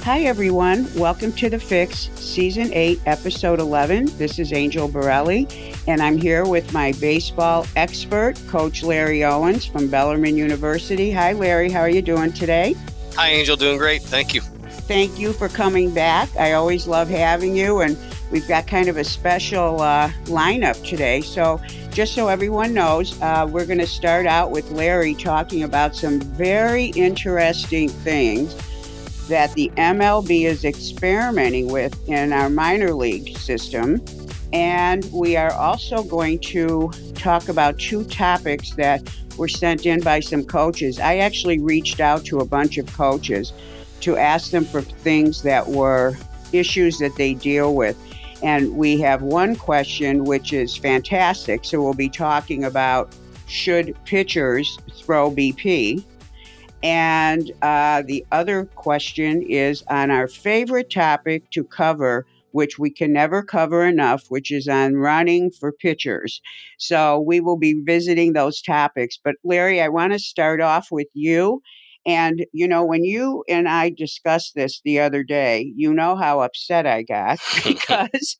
Hi, everyone. Welcome to The Fix, Season 8, Episode 11. This is Angel Borrelli, and I'm here with my baseball expert, Coach Larry Owens from Bellarmine University. Hi, Larry. How are you doing today? Hi, Angel. Doing great. Thank you. Thank you for coming back. I always love having you, and we've got kind of a special lineup today. So just so everyone knows, we're going to start out with Larry talking about some very interesting things that the MLB is experimenting with in our minor league system. And we are also going to talk about two topics that were sent in by some coaches. I actually reached out to a bunch of coaches to ask them for things that were issues that they deal with. And we have one question, which is fantastic. So we'll be talking about, should pitchers throw BP? And the other question is on our favorite topic to cover, which we can never cover enough, which is on running for pitchers. So we will be visiting those topics. But Larry, I want to start off with you. And, you know, when you and I discussed this the other day, you know how upset I got because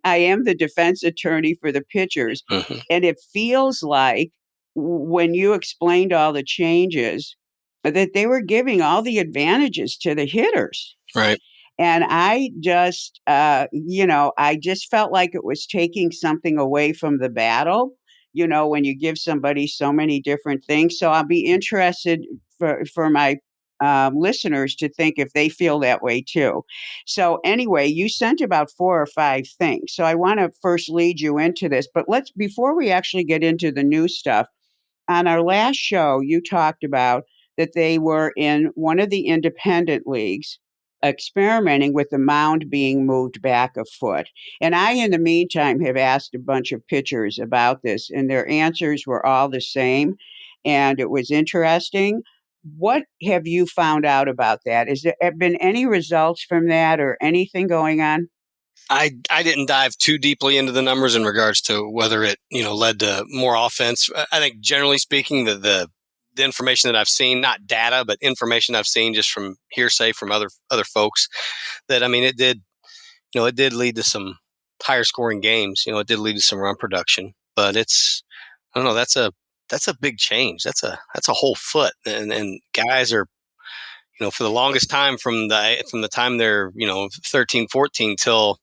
I am the defense attorney for the pitchers. Mm-hmm. And it feels like when you explained all the changes, that they were giving all the advantages to the hitters. Right. And I just, I just felt like it was taking something away from the battle, you know, when you give somebody so many different things. So I'll be interested for my listeners to think if they feel that way too. So anyway, you sent about 4 or 5 things. So I want to first lead you into this, but before we actually get into the new stuff, on our last show, you talked about that they were in one of the independent leagues experimenting with the mound being moved back a foot. And I, in the meantime, have asked a bunch of pitchers about this, and their answers were all the same. And it was interesting. What have you found out about that? Has there been any results from that or anything going on? I didn't dive too deeply into the numbers in regards to whether it, led to more offense. I think generally speaking, the information that I've seen, not data, but information I've seen just from hearsay from other folks, that, it did lead to some higher scoring games. It did lead to some run production, but I don't know, that's a big change. That's a whole foot, and guys are, for the longest time from the time they're 13, 14 till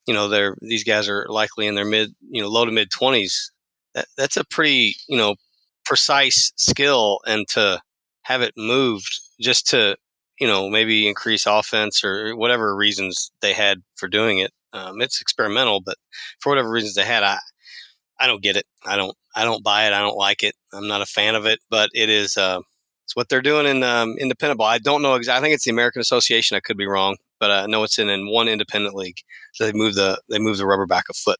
these guys are likely in their low to mid 20s. That's a pretty precise skill, and to have it moved just to maybe increase offense or whatever reasons they had for doing it. It's experimental, but for whatever reasons they had, I don't get it. I don't buy it. I don't like it. I'm not a fan of it, but it is. It's what they're doing in independent ball. I don't know exactly. I think it's the American Association. I could be wrong, but I know it's in one independent league. So they move the rubber back a foot.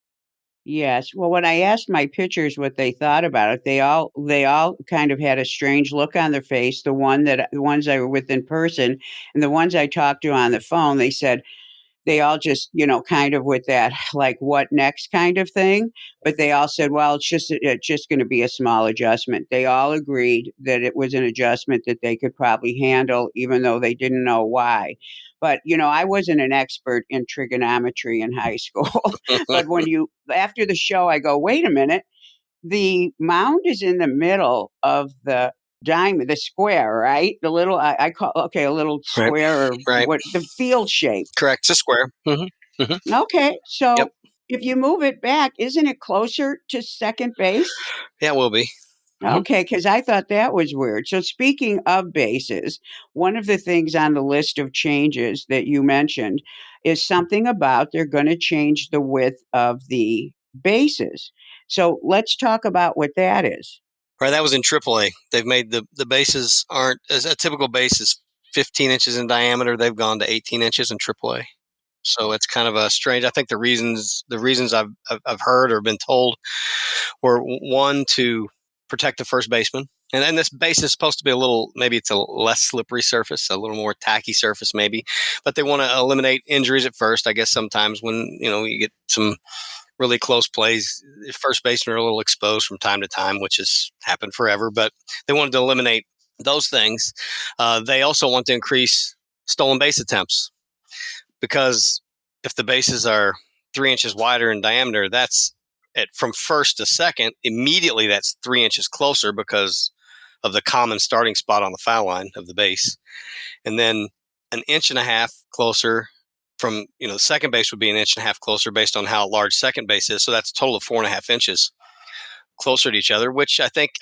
Yes. Well, when I asked my pitchers what they thought about it, they all kind of had a strange look on their face. The ones I were with in person and the ones I talked to on the phone, they said, they all just, kind of with that, like, what next kind of thing. But they all said, well, it's just going to be a small adjustment. They all agreed that it was an adjustment that they could probably handle, even though they didn't know why. But, I wasn't an expert in trigonometry in high school. But after the show, I go, wait a minute, the mound is in the middle of the diamond, the square, right? The little, I call, okay, a little square, right. What the field shape. Correct. It's a square. Mm-hmm. Mm-hmm. Okay. So Yep. If you move it back, isn't it closer to second base? Yeah, it will be. Mm-hmm. Okay. Because I thought that was weird. So speaking of bases, one of the things on the list of changes that you mentioned is something about they're going to change the width of the bases. So let's talk about what that is. Right, that was in AAA. They've made the bases aren't, as a typical base is 15 inches in diameter. They've gone to 18 inches in AAA. So it's kind of a strange. I think the reasons I've heard or been told were, one, to protect the first baseman, and this base is supposed to be maybe it's a less slippery surface, a little more tacky surface maybe, but they want to eliminate injuries at first. I guess sometimes when you get some really close plays, first basemen are a little exposed from time to time, which has happened forever, but they wanted to eliminate those things. They also want to increase stolen base attempts. because if the bases are 3 inches wider in diameter, that's from first to second, immediately that's 3 inches closer because of the common starting spot on the foul line of the base. And then an inch and a half closer from, the second base would be an inch and a half closer based on how large second base is. So that's a total of 4.5 inches closer to each other, which I think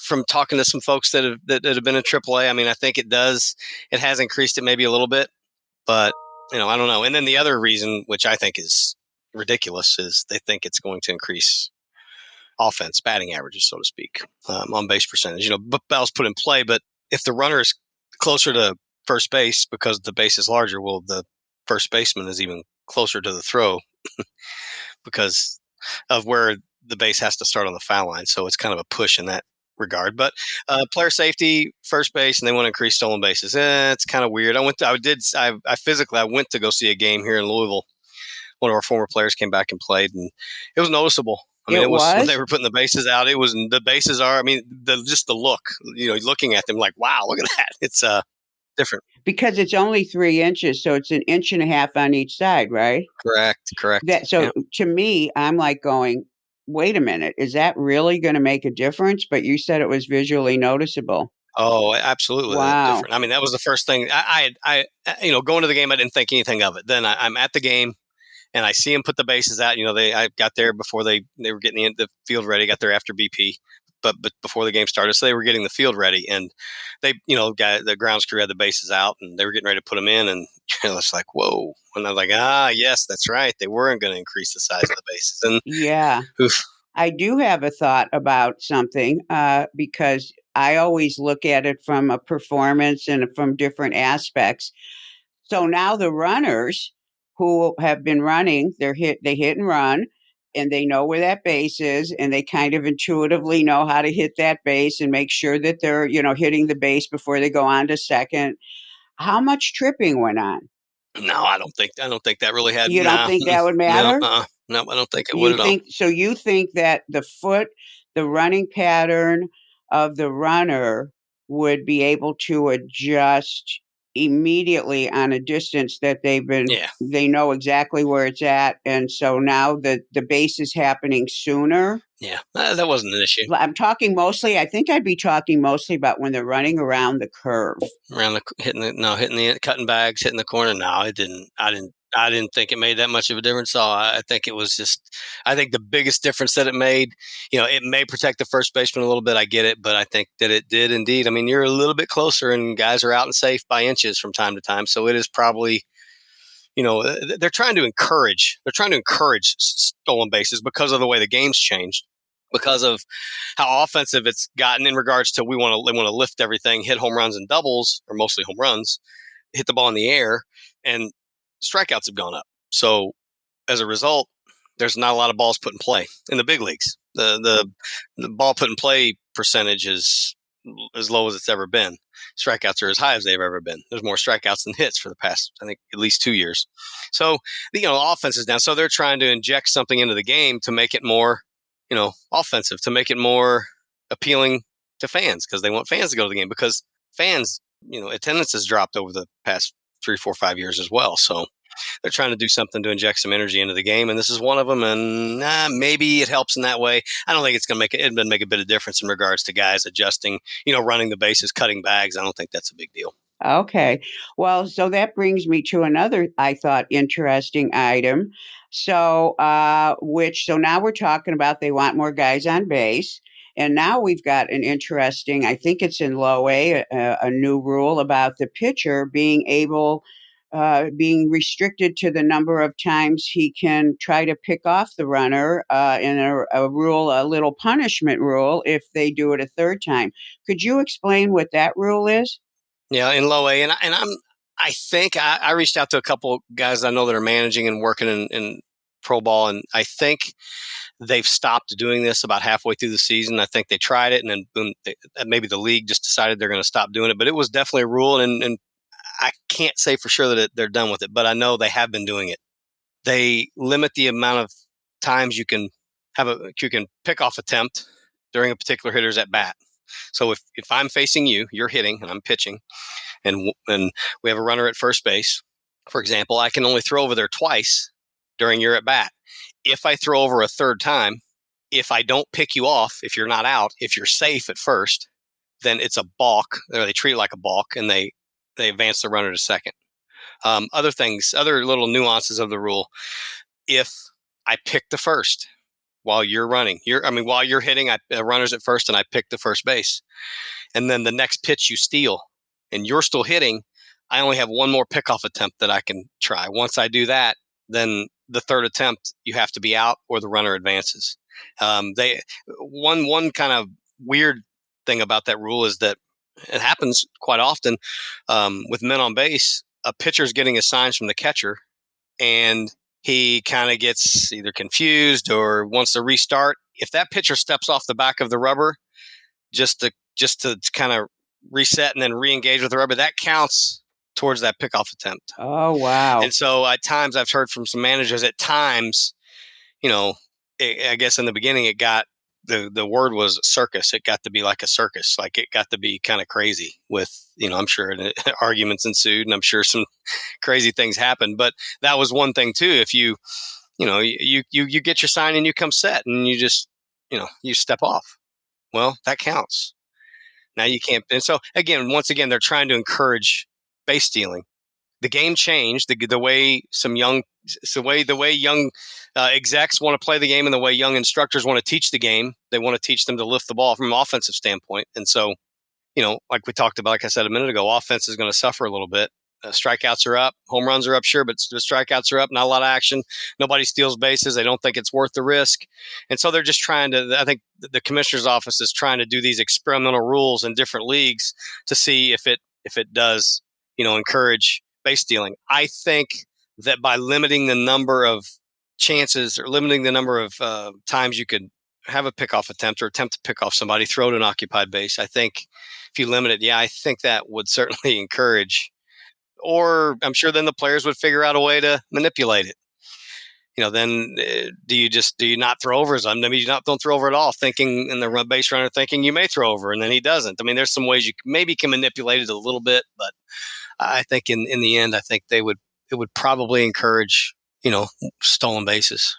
from talking to some folks that have been in AAA, I mean, I think it has increased it maybe a little bit, but I don't know. And then the other reason, which I think is ridiculous, is they think it's going to increase offense, batting averages, so to speak, on base percentage. Battles put in play, but if the runner is closer to first base because the base is larger, well, the first baseman is even closer to the throw because of where the base has to start on the foul line. So it's kind of a push in that regard. But player safety, first base, and they want to increase stolen bases. It's kind of weird. I went to go see a game here in Louisville. One of our former players came back and played, and it was noticeable. I mean, it was when they were putting the bases out. It was the bases are. I mean, just the look. Looking at them like, wow, look at that. It's different because it's only 3 inches, so it's an inch and a half on each side, right? Correct. To me, I'm like going, wait a minute, is that really going to make a difference? But you said it was visually noticeable. Oh, absolutely. Wow. Different. I mean, that was the first thing going to the game. I didn't think anything of it. Then I'm at the game and I see them put the bases out. I got there before they were getting the field ready, got there after BP, but before the game started. So they were getting the field ready, and they, the grounds crew had the bases out and they were getting ready to put them in. And it's like, whoa. And I was like, yes, that's right. They weren't going to increase the size of the bases. And yeah, oof. I do have a thought about something because I always look at it from a performance and from different aspects. So now the runners who have been running, they hit and run, and they know where that base is, and they kind of intuitively know how to hit that base and make sure that they're, hitting the base before they go on to second. How much tripping went on? No, I don't think that really had. You don't think that would matter? No, I don't think it would at all. So you think that the running pattern of the runner would be able to adjust immediately on a distance that they know exactly where it's at, and so now the base is happening sooner? Yeah, that wasn't an issue. I think I'd be talking mostly about when they're running around the curve. Hitting the cutting bags, hitting the corner. No, it didn't. I didn't think it made that much of a difference. So I think it was I think the biggest difference that it made, it may protect the first baseman a little bit. I get it, but I think that it did indeed. I mean, you're a little bit closer and guys are out and safe by inches from time to time. So it is probably, they're trying to encourage stolen bases because of the way the game's changed, because of how offensive it's gotten in regards to they want to lift everything, hit home runs and doubles, or mostly home runs, hit the ball in the air, and strikeouts have gone up. So as a result, there's not a lot of balls put in play in the big leagues. The ball put in play percentage is as low as it's ever been. Strikeouts are as high as they've ever been. There's more strikeouts than hits for the past, I think, at least 2 years. So, offense is down. So they're trying to inject something into the game to make it more, offensive, to make it more appealing to fans, because they want fans to go to the game, because fans, attendance has dropped over the past 3, 4, 5 years as well. So they're trying to do something to inject some energy into the game, and this is one of them. And maybe it helps in that way. I don't think it's going to make a bit of difference in regards to guys adjusting, running the bases, cutting bags. I don't think that's a big deal. Okay. Well, so that brings me to another, I thought, interesting item. So now we're talking about they want more guys on base. And now we've got an interesting, I think it's in low A, a new rule about the pitcher being restricted to the number of times he can try to pick off the runner, in a little punishment rule if they do it a third time. Could you explain what that rule is? Yeah, in low A, I think I reached out to a couple guys I know that are managing and working in pro ball, and I think they've stopped doing this about halfway through the season. I think they tried it, and then boom, maybe the league just decided they're going to stop doing it. But it was definitely a rule, and I can't say for sure that they're done with it, but I know they have been doing it. They limit the amount of times you can pick off attempt during a particular hitter's at bat. So if I'm facing you, you're hitting, and I'm pitching, and we have a runner at first base, For example, I can only throw over there twice during your at bat. If I throw over a third time, if I don't pick you off, if you're not out, if you're safe at first, then it's a balk, or they treat it like a balk, and they advance the runner to second. Other things, other little nuances of the rule. If I pick the first while you're running, while you're hitting, runners at first, and I pick the first base, and then the next pitch you steal, and you're still hitting, I only have one more pickoff attempt that I can try. Once I do that, then the third attempt you have to be out or the runner advances. They one kind of weird thing about that rule is that it happens quite often with men on base. A pitcher's getting assigned from the catcher, and he kind of gets either confused or wants to restart. If that pitcher steps off the back of the rubber just to kind of reset and then re-engage with the rubber, that counts towards that pickoff attempt. Oh, wow. And so at times I've heard from some managers, at times, I guess in the beginning it got the word was circus. It got to be like a circus. Like it got to be kind of crazy with, I'm sure arguments ensued, and I'm sure some crazy things happened. But that was one thing too. If you get your sign and you come set and you just, you step off. Well, that counts. Now you can't. And so once again, they're trying to encourage base stealing. The game changed the way the way young execs want to play the game, and the way young instructors want to teach the game. They want to teach them to lift the ball from an offensive standpoint. And so, like we talked about, like I said a minute ago, offense is going to suffer a little bit. Strikeouts are up, home runs are up, sure, but the strikeouts are up. Not a lot of action. Nobody steals bases. They don't think it's worth the risk, and so they're just trying to. I think the commissioner's office is trying to do these experimental rules in different leagues to see if it does, encourage base stealing. I think that by limiting the number of chances, or limiting the number of times you could have a pickoff attempt or attempt to pick off somebody, throw to an occupied base, I think if you limit it, I think that would certainly encourage. Or I'm sure then the players would figure out a way to manipulate it. Then do you not throw over? Maybe you don't throw over at all, thinking, and the base runner thinking you may throw over, and then he doesn't. There's some ways you maybe can manipulate it a little bit, but I think in the end, I think it would probably encourage, stolen bases.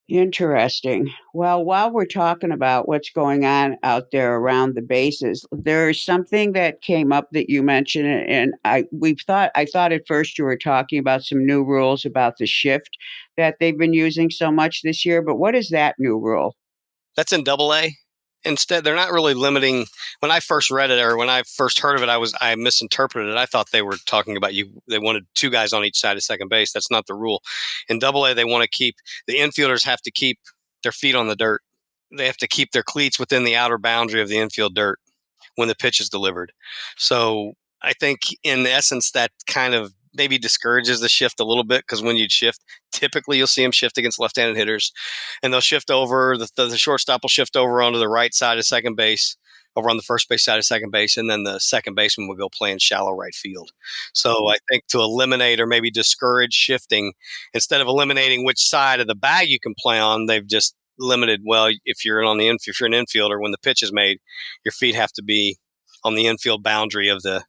Interesting. Well, while we're talking about what's going on out there around the bases, there's something that came up that you mentioned, and I thought at first you were talking about some new rules about the shift that they've been using so much this year. But what is that new rule? That's in AA. Instead, they're not really limiting. When I first read it, or when I first heard of it, I misinterpreted it. I thought they were talking about they wanted two guys on each side of second base. That's not the rule. In AA, they want to keep the infielders have to keep their feet on the dirt. They have to keep their cleats within the outer boundary of the infield dirt when the pitch is delivered. So I think in essence that kind of maybe discourages the shift a little bit, because when you shift, typically you'll see them shift against left-handed hitters, and they'll shift over. The shortstop will shift over onto the right side of second base, over on the first base side of second base, and then the second baseman will go play in shallow right field. So I think to eliminate or maybe discourage shifting, instead of eliminating which side of the bag you can play on, they've just limited. Well, if you're an infielder, when the pitch is made, your feet have to be on the infield boundary of the,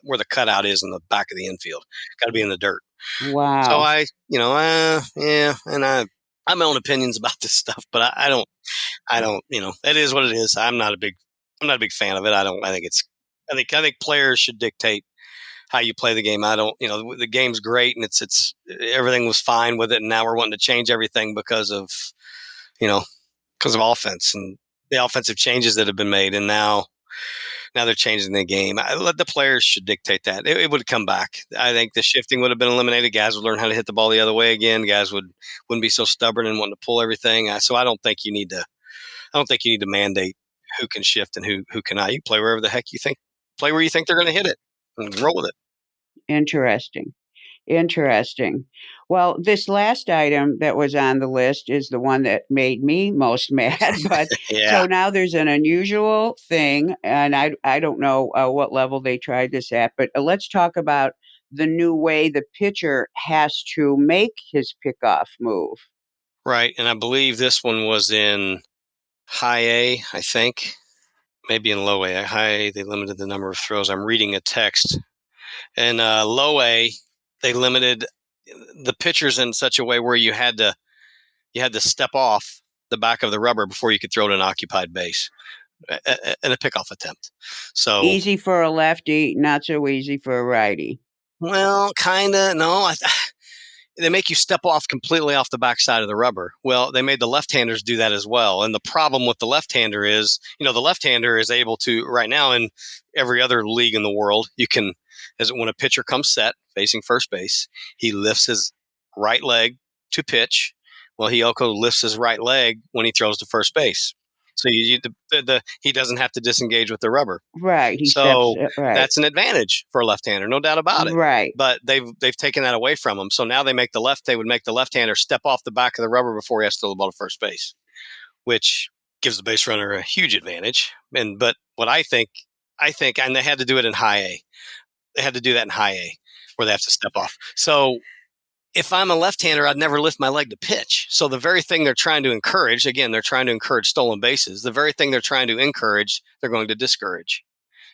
where the cutout is in the back of the infield. Got to be in the dirt. So Wow. and I have my own opinions about this stuff, but I don't, it is what it is. I'm not a big fan of it. I think players should dictate how you play the game. I don't, the game's great, and it's everything was fine with it, and now we're wanting to change everything because of offense and the offensive changes that have been made, and now they're changing the game. I let the players should dictate that. It would come back. I think the shifting would have been eliminated. Guys would learn how to hit the ball the other way again. Guys wouldn't be so stubborn and wanting to pull everything. So I don't think you need to. I don't think you need to mandate who can shift and who cannot. You play wherever the heck you think. Play where you think they're going to hit it, and roll with it. Interesting. Interesting. Well, this last item that was on the list is the one that made me most mad. But Yeah. so now there's an unusual thing, and I don't know what level they tried this at, but let's talk about the new way the pitcher has to make his pickoff move. Right, and I believe this one was in high A, I think. Maybe in low A. High A, they limited the number of throws. I'm reading a text. And low A, they limited the pitchers in such a way where you had to step off the back of the rubber before you could throw to an occupied base in a pickoff attempt. So, Easy for a lefty, not so easy for a righty. well, kind of. No, they make you step off completely off the backside of the rubber. Well, they made the left-handers do that as well. And the problem with the left-hander is, the left-hander is able to, right now in every other league in the world, you can, as when a pitcher comes set facing first base, he lifts his right leg to pitch. Well, he also lifts his right leg when he throws to first base. So he doesn't have to disengage with the rubber. Right. He steps So right. that's an advantage for a left-hander, no doubt about it. Right. But they've taken that away from him. So now they would make the left-hander step off the back of the rubber before he has to throw the ball to first base, which gives the base runner a huge advantage. But what I think, and they had to do it in high A. They had to do that in high A, where they have to step off. So if I'm a left-hander, I'd never lift my leg to pitch. So the very thing they're trying to encourage, again, they're trying to encourage stolen bases. The very thing they're trying to encourage, they're going to discourage.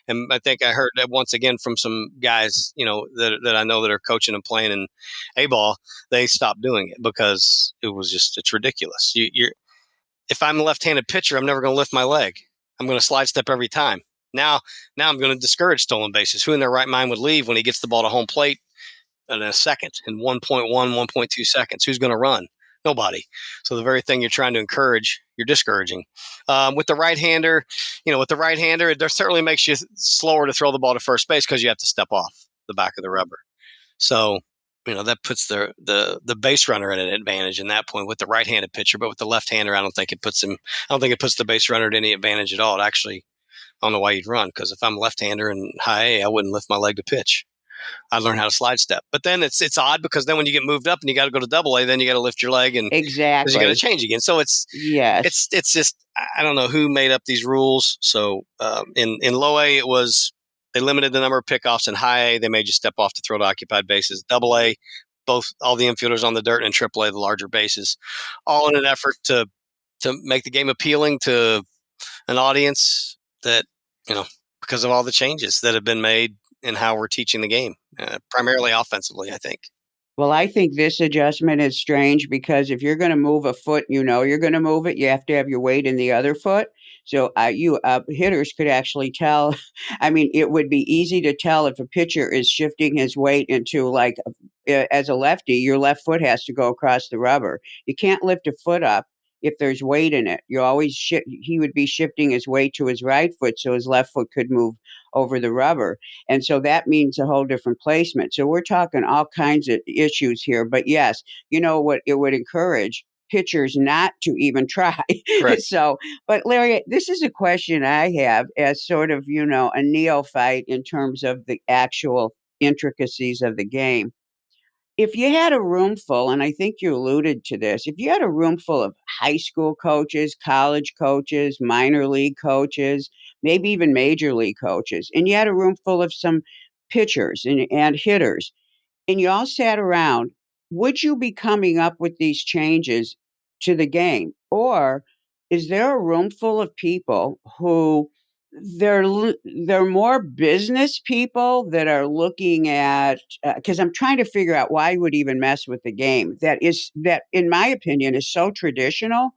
And I think I heard that once again from some guys, that I know that are coaching and playing in A-ball, they stopped doing it because it's ridiculous. If I'm a left-handed pitcher, I'm never going to lift my leg. I'm going to slide step every time. Now I'm going to discourage stolen bases. Who in their right mind would leave when he gets the ball to home plate in a second, in 1.1, 1.2 seconds? Who's going to run? Nobody. So the very thing you're trying to encourage, you're discouraging. With the right-hander, it certainly makes you slower to throw the ball to first base because you have to step off the back of the rubber. So, that puts the base runner at an advantage in that point with the right-handed pitcher. But with the left-hander, I don't think it puts the base runner at any advantage at all. Actually, I don't know why you'd run, because if I'm a left-hander in high A, I wouldn't lift my leg to pitch. I'd learn how to slide step. But then it's odd because then when you get moved up and you got to go to double A, then you got to lift your leg and because you got to Exactly. change again. So Yes. it's just, I don't know who made up these rules. So in low A, they limited the number of pickoffs. In high A, they made you step off to throw to occupied bases. Double A, all the infielders on the dirt, and triple A, the larger bases, all in an effort to make the game appealing to an audience that, because of all the changes that have been made in how we're teaching the game, primarily offensively, I think. Well, I think this adjustment is strange because if you're going to move a foot, you're going to move it. You have to have your weight in the other foot. So hitters could actually tell. I mean, it would be easy to tell if a pitcher is shifting his weight into as a lefty, your left foot has to go across the rubber. You can't lift a foot up if there's weight in it. He would be shifting his weight to his right foot so his left foot could move over the rubber. And so that means a whole different placement. So we're talking all kinds of issues here. But yes, you know what it would encourage pitchers not to even try. So, but Larry, this is a question I have as sort of, a neophyte in terms of the actual intricacies of the game. If you had a room full, and I think you alluded to this, if you had a room full of high school coaches, college coaches, minor league coaches, maybe even major league coaches, and you had a room full of some pitchers and hitters, and you all sat around, would you be coming up with these changes to the game? Or is there a room full of people who they're they're more business people that are looking at because I'm trying to figure out why you would even mess with the game that in my opinion is so traditional.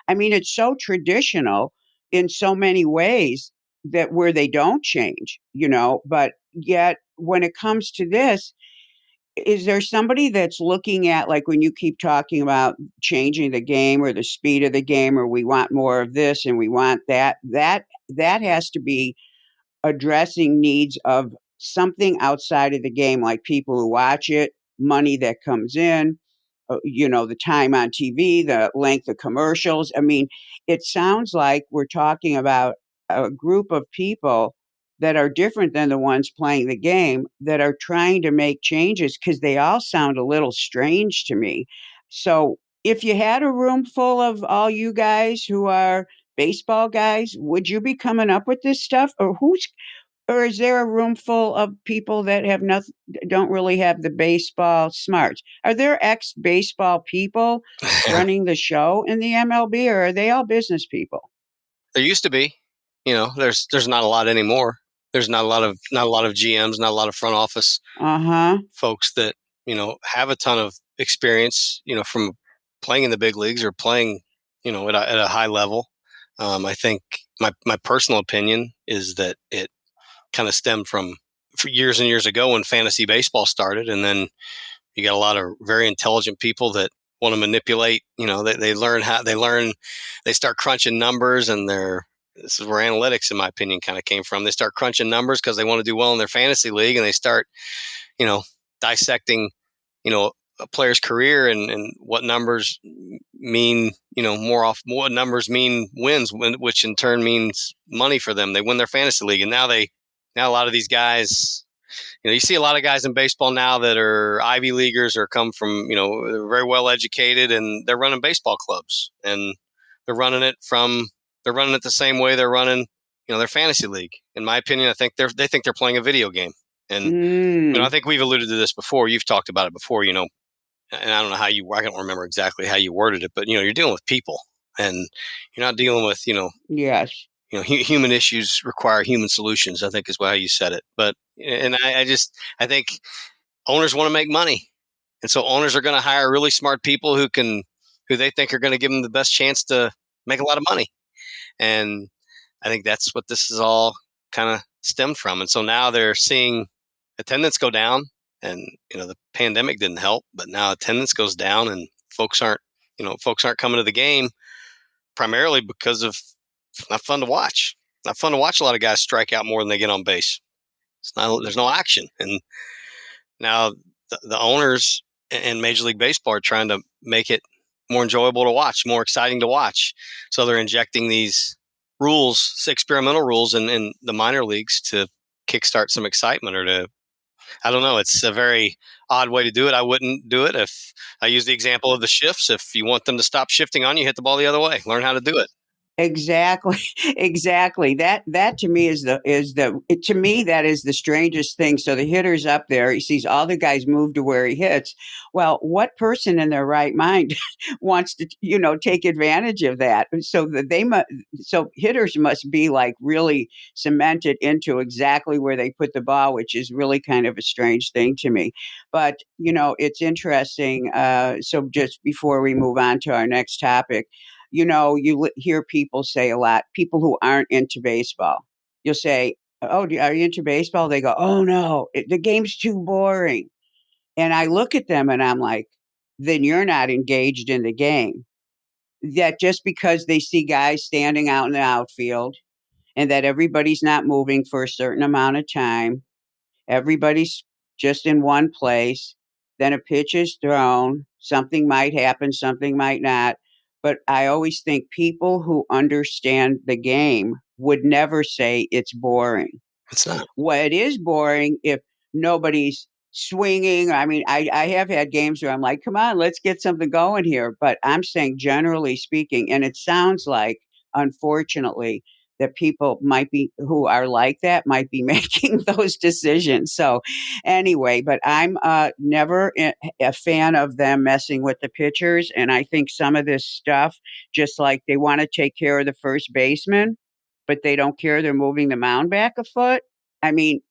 I mean, it's so traditional in so many ways that where they don't change, but yet when it comes to this, is there somebody that's looking at, like, when you keep talking about changing the game or the speed of the game, or we want more of this and we want that has to be addressing needs of something outside of the game, like people who watch it, money that comes in, the time on TV, the length of commercials. I mean, it sounds like we're talking about a group of people that are different than the ones playing the game that are trying to make changes because they all sound a little strange to me. So, if you had a room full of all you guys who are baseball guys, would you be coming up with this stuff, or is there a room full of people that have nothing, don't really have the baseball smarts? Are there ex-baseball people running the show in the MLB, or are they all business people? There used to be, there's not a lot anymore. There's not a lot of GMs, not a lot of front office Uh-huh. folks that have a ton of experience, from playing in the big leagues or playing, at a high level. I think my personal opinion is that it kind of stemmed from years and years ago when fantasy baseball started, and then you got a lot of very intelligent people that want to manipulate. They start crunching numbers, and this is where analytics, in my opinion, kind of came from. They start crunching numbers because they want to do well in their fantasy league, and they start, you know, dissecting, a player's career and what numbers mean, what numbers mean wins, which in turn means money for them. They win their fantasy league, and now a lot of these guys, you see a lot of guys in baseball now that are Ivy Leaguers or come from, they're very well educated, and they're running baseball clubs, and they're running it the same way they're running, their fantasy league. In my opinion, I think they think they're playing a video game. And I think we've alluded to this before. You've talked about it before, and I don't know I don't remember exactly how you worded it, but you're dealing with people, and you're not dealing with, Yes. Human issues require human solutions, I think is how you said it. But, and I think owners want to make money. And so owners are going to hire really smart people who they think are going to give them the best chance to make a lot of money. And I think that's what this is all kind of stemmed from. And so now they're seeing attendance go down, and, the pandemic didn't help, but now attendance goes down, and folks aren't coming to the game primarily because of not fun to watch. Not fun to watch a lot of guys strike out more than they get on base. There's no action. And now the owners in Major League Baseball are trying to make it more enjoyable to watch, more exciting to watch. So they're injecting these rules, experimental rules in the minor leagues to kickstart some excitement, or I don't know. It's a very odd way to do it. I wouldn't do it. If I use the example of the shifts, if you want them to stop shifting on you, hit the ball the other way. Learn how to do it. Exactly. Exactly. That to me to me that is the strangest thing. So the hitter's up there, he sees all the guys move to where he hits. Well, what person in their right mind wants to, take advantage of that? So that so hitters must be like really cemented into exactly where they put the ball, which is really kind of a strange thing to me. But, it's interesting. So just before we move on to our next topic, hear people say a lot, people who aren't into baseball. You'll say, "Oh, are you into baseball?" They go, "Oh, no, the game's too boring." And I look at them and I'm like, then you're not engaged in the game. That just because they see guys standing out in the outfield and that everybody's not moving for a certain amount of time, everybody's just in one place. Then a pitch is thrown. Something might happen, something might not. But I always think people who understand the game would never say it's boring. It's not. Well, it is boring if nobody's swinging. I mean, I have had games where I'm like, come on, let's get something going here. But I'm saying, generally speaking, and it sounds like, unfortunately, that people who are like that might be making those decisions. So, anyway, but I'm never a fan of them messing with the pitchers. And I think some of this stuff, just like they want to take care of the first baseman, but they don't care they're moving the mound back a foot. I mean,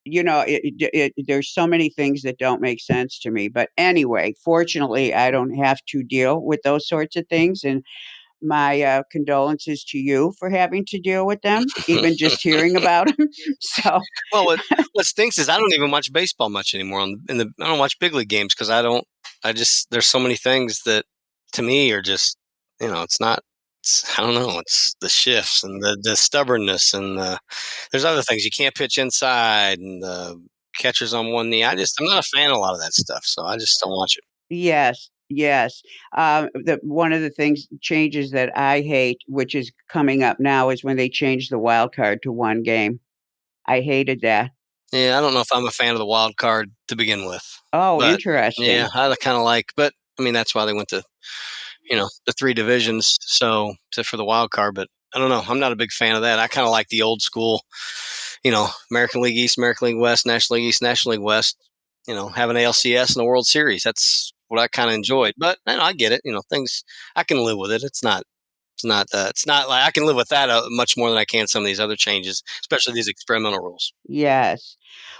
there's so many things that don't make sense to me. But anyway, fortunately, I don't have to deal with those sorts of things. And my condolences to you for having to deal with them, even just hearing about them. So, well, what stinks is I don't even watch baseball much anymore. I don't watch big league games because there's so many things that to me are just, it's not. I don't know. It's the shifts and the stubbornness, and there's other things. You can't pitch inside, and the catcher's on one knee. I'm not a fan of a lot of that stuff, so I just don't watch it. yes, yes. One of the changes that I hate, which is coming up now, is when they change the wild card to one game. I hated that. Yeah, I don't know if I'm a fan of the wild card to begin with, Oh, but yeah, interesting. I kind of like. But I mean, that's why they went to the three divisions. So except for the wild card, but I don't know. I'm not a big fan of that. I kind of like the old school, American League East, American League West, National League East, National League West. Having ALCS and the World Series. That's what I kind of enjoyed. But I get it. Things I can live with it. It's not. It's not like I can live with that much more than I can some of these other changes, especially these experimental rules. Yes.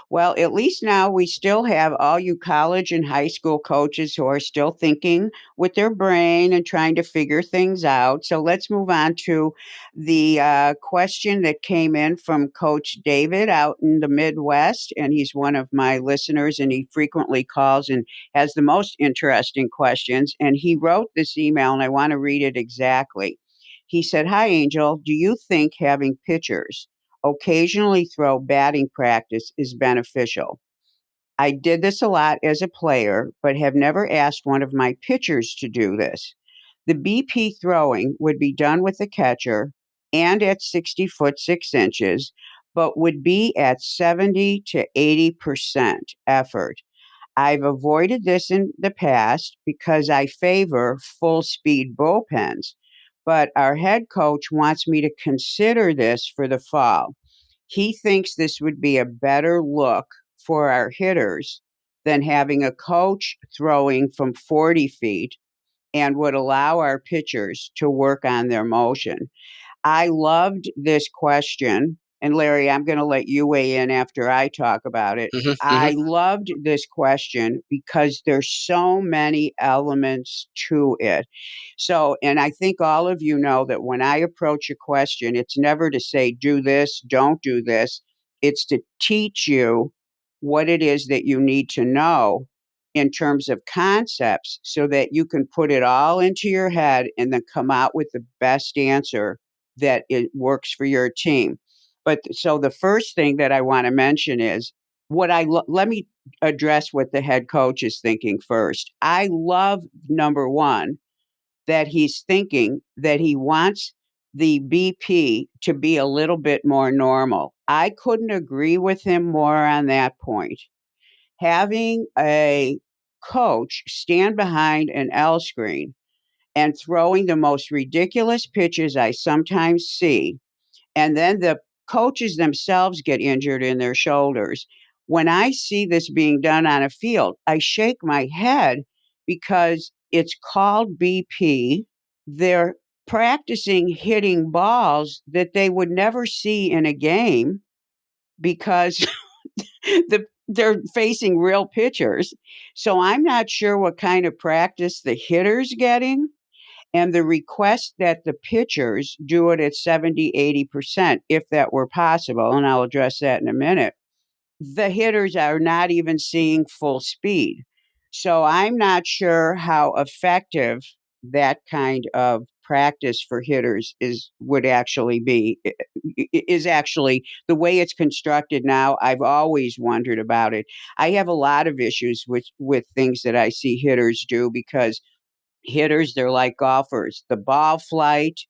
Well, at least now we still have all you college and high school coaches who are still thinking with their brain and trying to figure things out. So let's move on to the question that came in from Coach David out in the Midwest. And he's one of my listeners, and he frequently calls and has the most interesting questions. And he wrote this email, and I want to read it exactly. He said, "Hi, Angel. Do you think having pitchers occasionally throw batting practice is beneficial? I did this a lot as a player, but have never asked one of my pitchers to do this. The BP throwing would be done with the catcher and at 60 foot 6 inches, but would be at 70 to 80% effort. I've avoided this in the past because I favor full speed bullpens, but our head coach wants me to consider this for the fall. He thinks this would be a better look for our hitters than having a coach throwing from 40 feet and would allow our pitchers to work on their motion." I loved this question. And Larry, I'm going to let you weigh in after I talk about it. Hmm. Hmm. I loved this question because there's so many elements to it. So, and I think all of you know that when I approach a question, it's never to say, do this, don't do this. It's to teach you what it is that you need to know in terms of concepts so that you can put it all into your head and then come out with the best answer that it works for your team. But so the first thing that I want to mention is let me address what the head coach is thinking first. I love number one that he's thinking that he wants the BP to be a little bit more normal. I couldn't agree with him more on that point. Having a coach stand behind an L screen and throwing the most ridiculous pitches I sometimes see, and then the coaches themselves get injured in their shoulders. When I see this being done on a field, I shake my head because it's called BP. They're practicing hitting balls that they would never see in a game because they're facing real pitchers. So I'm not sure what kind of practice the hitter's getting, and the request that the pitchers do it at 70, 80%, if that were possible, and I'll address that in a minute. The hitters are not even seeing full speed. So I'm not sure how effective that kind of practice for hitters would actually be. Is actually the way it's constructed now. I've always wondered about it. I have a lot of issues with things that I see hitters do because hitters, they're like golfers. The ball flight,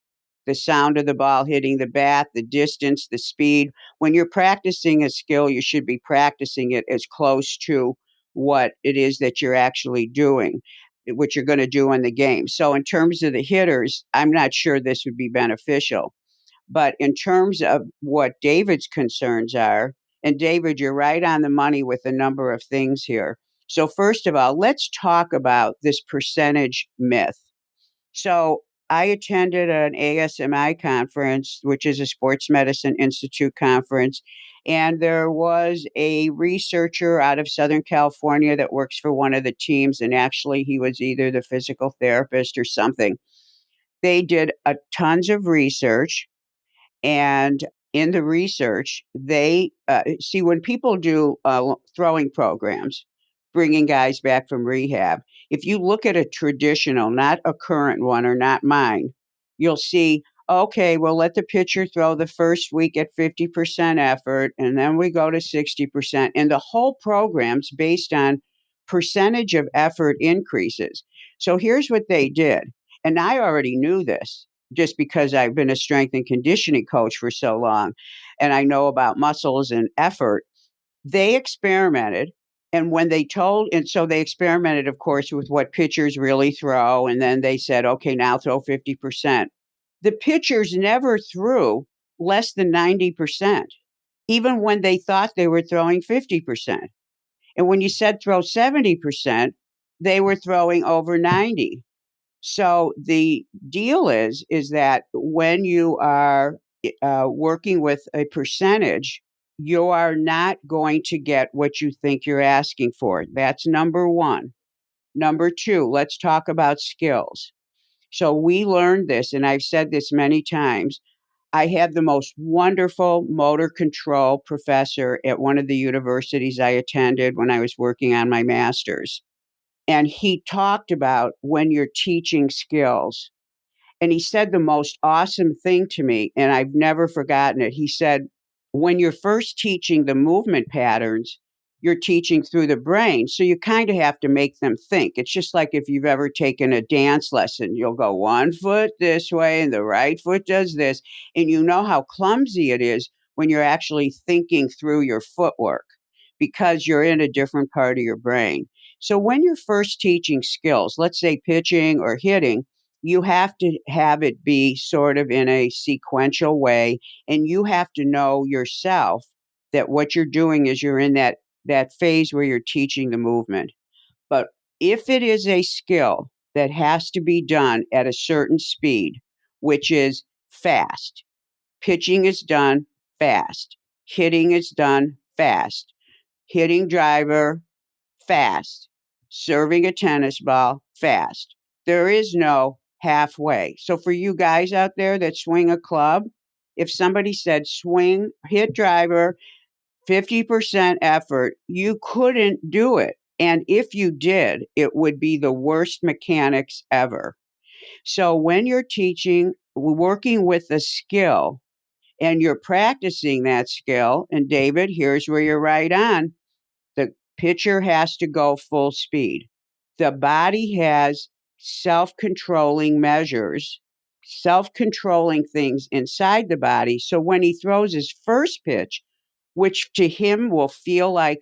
the sound of the ball hitting the bat, the distance, the speed. When you're practicing a skill, you should be practicing it as close to what it is that you're actually doing, what you're going to do in the game. So, in terms of the hitters, I'm not sure this would be beneficial. But in terms of what David's concerns are, and David, you're right on the money with a number of things here. So, first of all, let's talk about this percentage myth. So, I attended an ASMI conference, which is a Sports Medicine Institute conference, and there was a researcher out of Southern California that works for one of the teams, and actually, he was either the physical therapist or something. They did tons of research, and in the research, they see when people do throwing programs, bringing guys back from rehab, if you look at a traditional, not a current one or not mine, you'll see, okay, we'll let the pitcher throw the first week at 50% effort, and then we go to 60%. And the whole program's based on percentage of effort increases. So here's what they did. And I already knew this just because I've been a strength and conditioning coach for so long and I know about muscles and effort. They experimented. And when they told, and so they experimented, of course, with what pitchers really throw. And then they said, okay, now throw 50%. The pitchers never threw less than 90%, even when they thought they were throwing 50%. And when you said throw 70%, they were throwing over 90. So the deal is that when you are working with a percentage, you are not going to get what you think you're asking for. That's number one. Number two, let's talk about skills. So we learned this, and I've said this many times. I had the most wonderful motor control professor at one of the universities I attended when I was working on my master's. And he talked about when you're teaching skills. And he said the most awesome thing to me, and I've never forgotten it. He said, when you're first teaching the movement patterns, you're teaching through the brain. So you kind of have to make them think. It's just like if you've ever taken a dance lesson, you'll go one foot this way and the right foot does this. And you know how clumsy it is when you're actually thinking through your footwork because you're in a different part of your brain. So when you're first teaching skills, let's say pitching or hitting, you have to have it be sort of in a sequential way, and you have to know yourself that what you're doing is you're in that phase where you're teaching the movement. But if it is a skill that has to be done at a certain speed, which is fast, pitching is done fast, hitting is done fast, hitting driver fast, serving a tennis ball fast. There is no halfway. So for you guys out there that swing a club, if somebody said swing, hit driver, 50% effort, you couldn't do it. And if you did, it would be the worst mechanics ever. So when you're teaching, working with a skill, and you're practicing that skill, and David, here's where you're right on, the pitcher has to go full speed. The body has self controlling measures, self controlling things inside the body. So when he throws his first pitch, which to him will feel like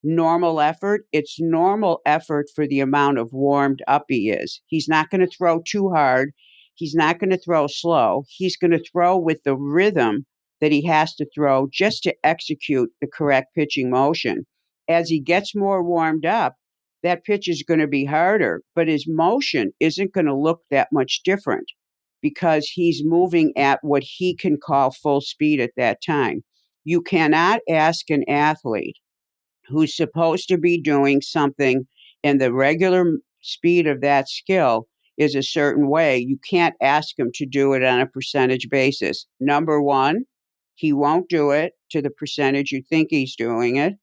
normal effort, it's normal effort for the amount of warmed up he is. He's not going to throw too hard. He's not going to throw slow. He's going to throw with the rhythm that he has to throw just to execute the correct pitching motion. As he gets more warmed up, that pitch is going to be harder, but his motion isn't going to look that much different because he's moving at what he can call full speed at that time. You cannot ask an athlete who's supposed to be doing something and the regular speed of that skill is a certain way. You can't ask him to do it on a percentage basis. Number one, he won't do it to the percentage you think he's doing it.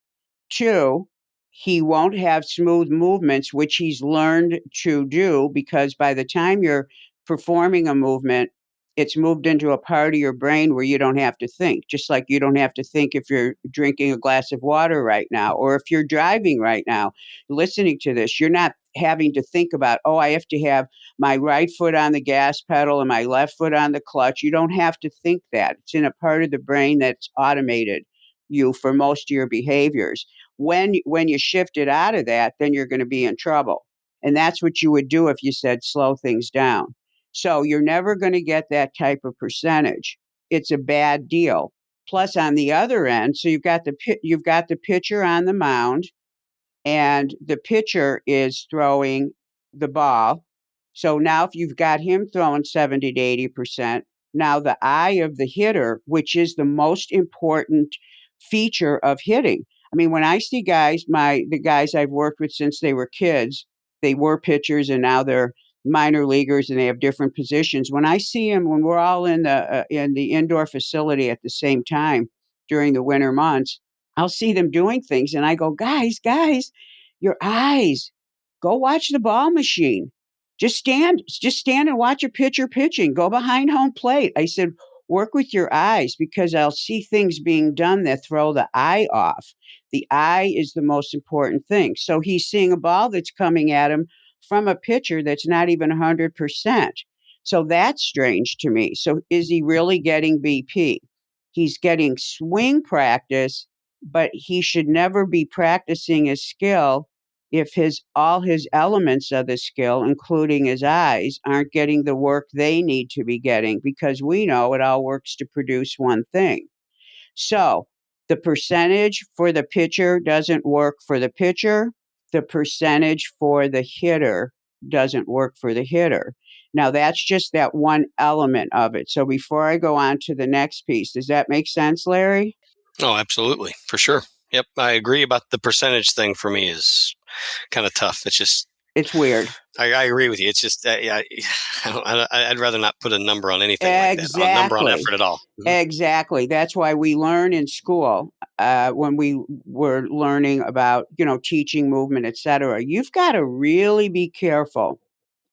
Two, he won't have smooth movements, which he's learned to do because by the time you're performing a movement, it's moved into a part of your brain where you don't have to think, just like you don't have to think if you're drinking a glass of water right now, or if you're driving right now, listening to this, you're not having to think about, oh, I have to have my right foot on the gas pedal and my left foot on the clutch. You don't have to think that. It's in a part of the brain that's automated you for most of your behaviors. When you shift it out of that, then you're going to be in trouble. And that's what you would do if you said slow things down. So you're never going to get that type of percentage. It's a bad deal. Plus, on the other end, so you've got the pitcher on the mound, and the pitcher is throwing the ball. So now, if you've got him throwing 70 to 80%, now the eye of the hitter, which is the most important feature of hitting. I mean, when I see guys, the guys I've worked with since they were kids, they were pitchers and now they're minor leaguers and they have different positions. When I see them, when we're all in the indoor facility at the same time during the winter months, I'll see them doing things and I go, guys, your eyes, go watch the ball machine. Just stand and watch a pitcher pitching. Go behind home plate. I said, work with your eyes because I'll see things being done that throw the eye off. The eye is the most important thing. So he's seeing a ball that's coming at him from a pitcher that's not even 100%. So that's strange to me. So is he really getting BP? He's getting swing practice, but he should never be practicing his skill if all his elements of the skill, including his eyes, aren't getting the work they need to be getting, because we know it all works to produce one thing. So the percentage for the pitcher doesn't work for the pitcher. The percentage for the hitter doesn't work for the hitter. Now, that's just that one element of it. So before I go on to the next piece, does that make sense, Larry? Oh, absolutely. For sure. Yep. I agree about the percentage thing. For me is kind of tough. It's just, It's weird. I agree with you. It's just, yeah, I'd rather not put a number on anything like that, a number on Exactly. effort at all. Mhm. Exactly. That's why we learn in school when we were learning about, teaching movement, etc. You've got to really be careful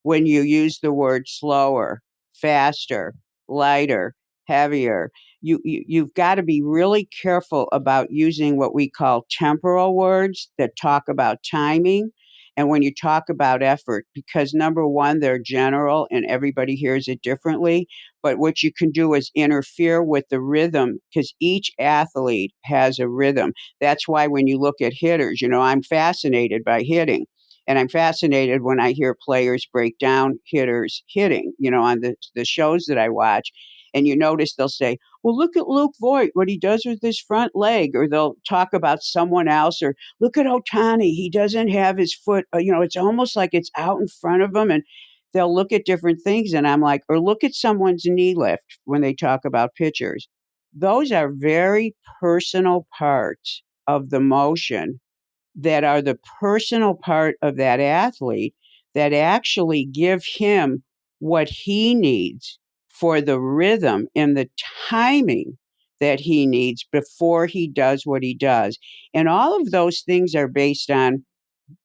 when you use the word slower, faster, lighter, heavier. You've got to be really careful about using what we call temporal words that talk about timing. And when you talk about effort, because number one, they're general and everybody hears it differently. But what you can do is interfere with the rhythm because each athlete has a rhythm. That's why when you look at hitters, I'm fascinated by hitting. And I'm fascinated when I hear players break down hitters hitting, on the shows that I watch. And you notice they'll say, well, look at Luke Voigt, what he does with his front leg. Or they'll talk about someone else. Or look at Otani. He doesn't have his foot, it's almost like it's out in front of him. And they'll look at different things. And I'm like, or look at someone's knee lift when they talk about pitchers. Those are very personal parts of the motion that are the personal part of that athlete that actually give him what he needs for the rhythm and the timing that he needs before he does what he does. And all of those things are based on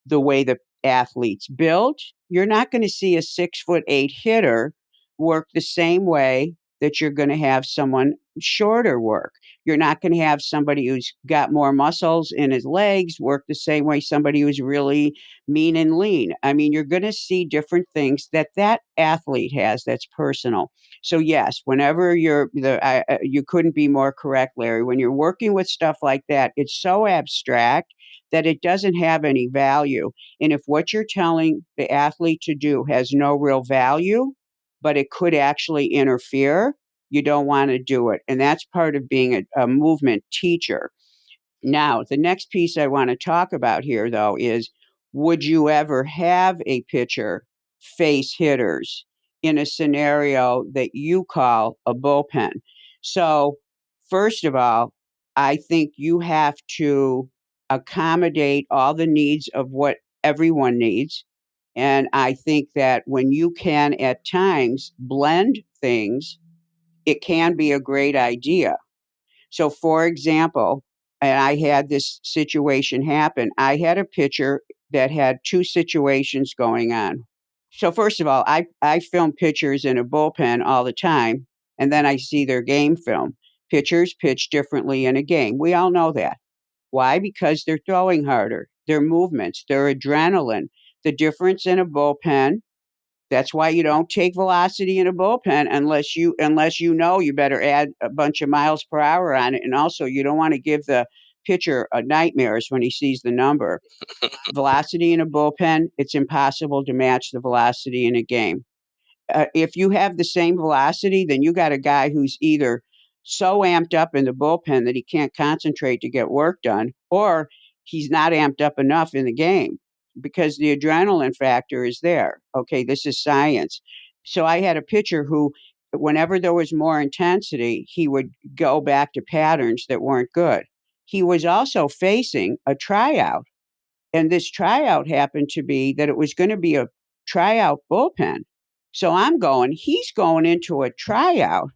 the way the athlete's built. You're not going to see a 6'8" hitter work the same way that you're going to have someone shorter work. You're not going to have somebody who's got more muscles in his legs work the same way somebody who's really mean and lean. I mean, you're going to see different things that athlete has that's personal. So yes, whenever you couldn't be more correct, Larry. When you're working with stuff like that, it's so abstract that it doesn't have any value. And if what you're telling the athlete to do has no real value, but it could actually interfere, you don't want to do it. And that's part of being a movement teacher. Now, the next piece I want to talk about here, though, is would you ever have a pitcher face hitters in a scenario that you call a bullpen? So, first of all, I think you have to accommodate all the needs of what everyone needs. And I think that when you can at times blend things, it can be a great idea. So, for example, and I had this situation happen. I had a pitcher that had two situations going on. So, first of all, I film pitchers in a bullpen all the time, and then I see their game film. Pitchers pitch differently in a game. We all know that. Why? Because they're throwing harder, their movements, their adrenaline. The difference in a bullpen, that's why you don't take velocity in a bullpen unless you know you better add a bunch of miles per hour on it. And also you don't want to give the pitcher nightmares when he sees the number. Velocity in a bullpen, it's impossible to match the velocity in a game. If you have the same velocity, then you got a guy who's either so amped up in the bullpen that he can't concentrate to get work done, or he's not amped up enough in the game because the adrenaline factor is there. Okay, this is science. So I had a pitcher who, whenever there was more intensity, he would go back to patterns that weren't good. He was also facing a tryout, and this tryout happened to be that it was going to be a tryout bullpen. So he's going into a tryout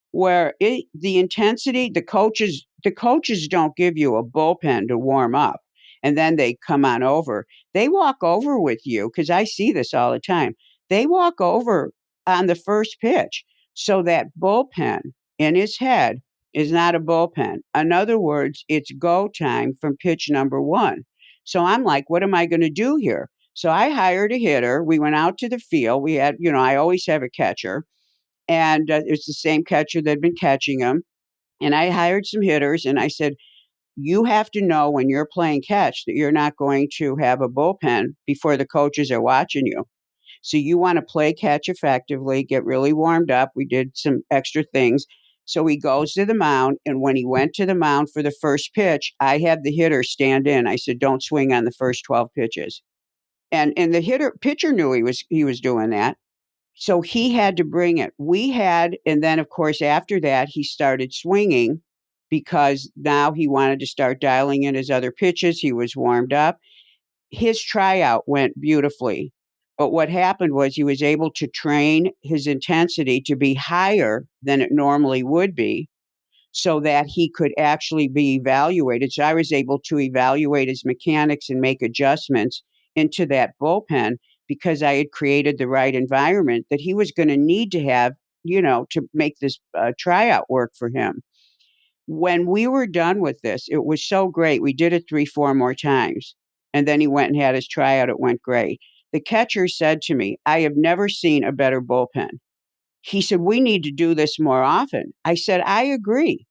where the intensity, the coaches don't give you a bullpen to warm up and then they come on over. They walk over with you because I see this all the time. They walk over on the first pitch. So that bullpen in his head is not a bullpen. In other words, it's go time from pitch number one. So I'm like, what am I going to do here? So I hired a hitter. We went out to the field. We had, I always have a catcher, and it was the same catcher that had been catching him. And I hired some hitters, and I said, you have to know when you're playing catch that you're not going to have a bullpen before the coaches are watching you. So you want to play catch effectively, get really warmed up. We did some extra things. So he goes to the mound, and when he went to the mound for the first pitch, I had the hitter stand in. I said, "Don't swing on the first 12 pitches." And the pitcher knew he was doing that. So he had to bring it. And then of course after that he started swinging because now he wanted to start dialing in his other pitches. He was warmed up. His tryout went beautifully. But what happened was he was able to train his intensity to be higher than it normally would be so that he could actually be evaluated. So I was able to evaluate his mechanics and make adjustments into that bullpen because I had created the right environment that he was going to need to have, to make this tryout work for him. When we were done with this, it was so great. We did it 3, 4 more times. And then he went and had his tryout. It went great. The catcher said to me, I have never seen a better bullpen. He said, we need to do this more often. I said, I agree.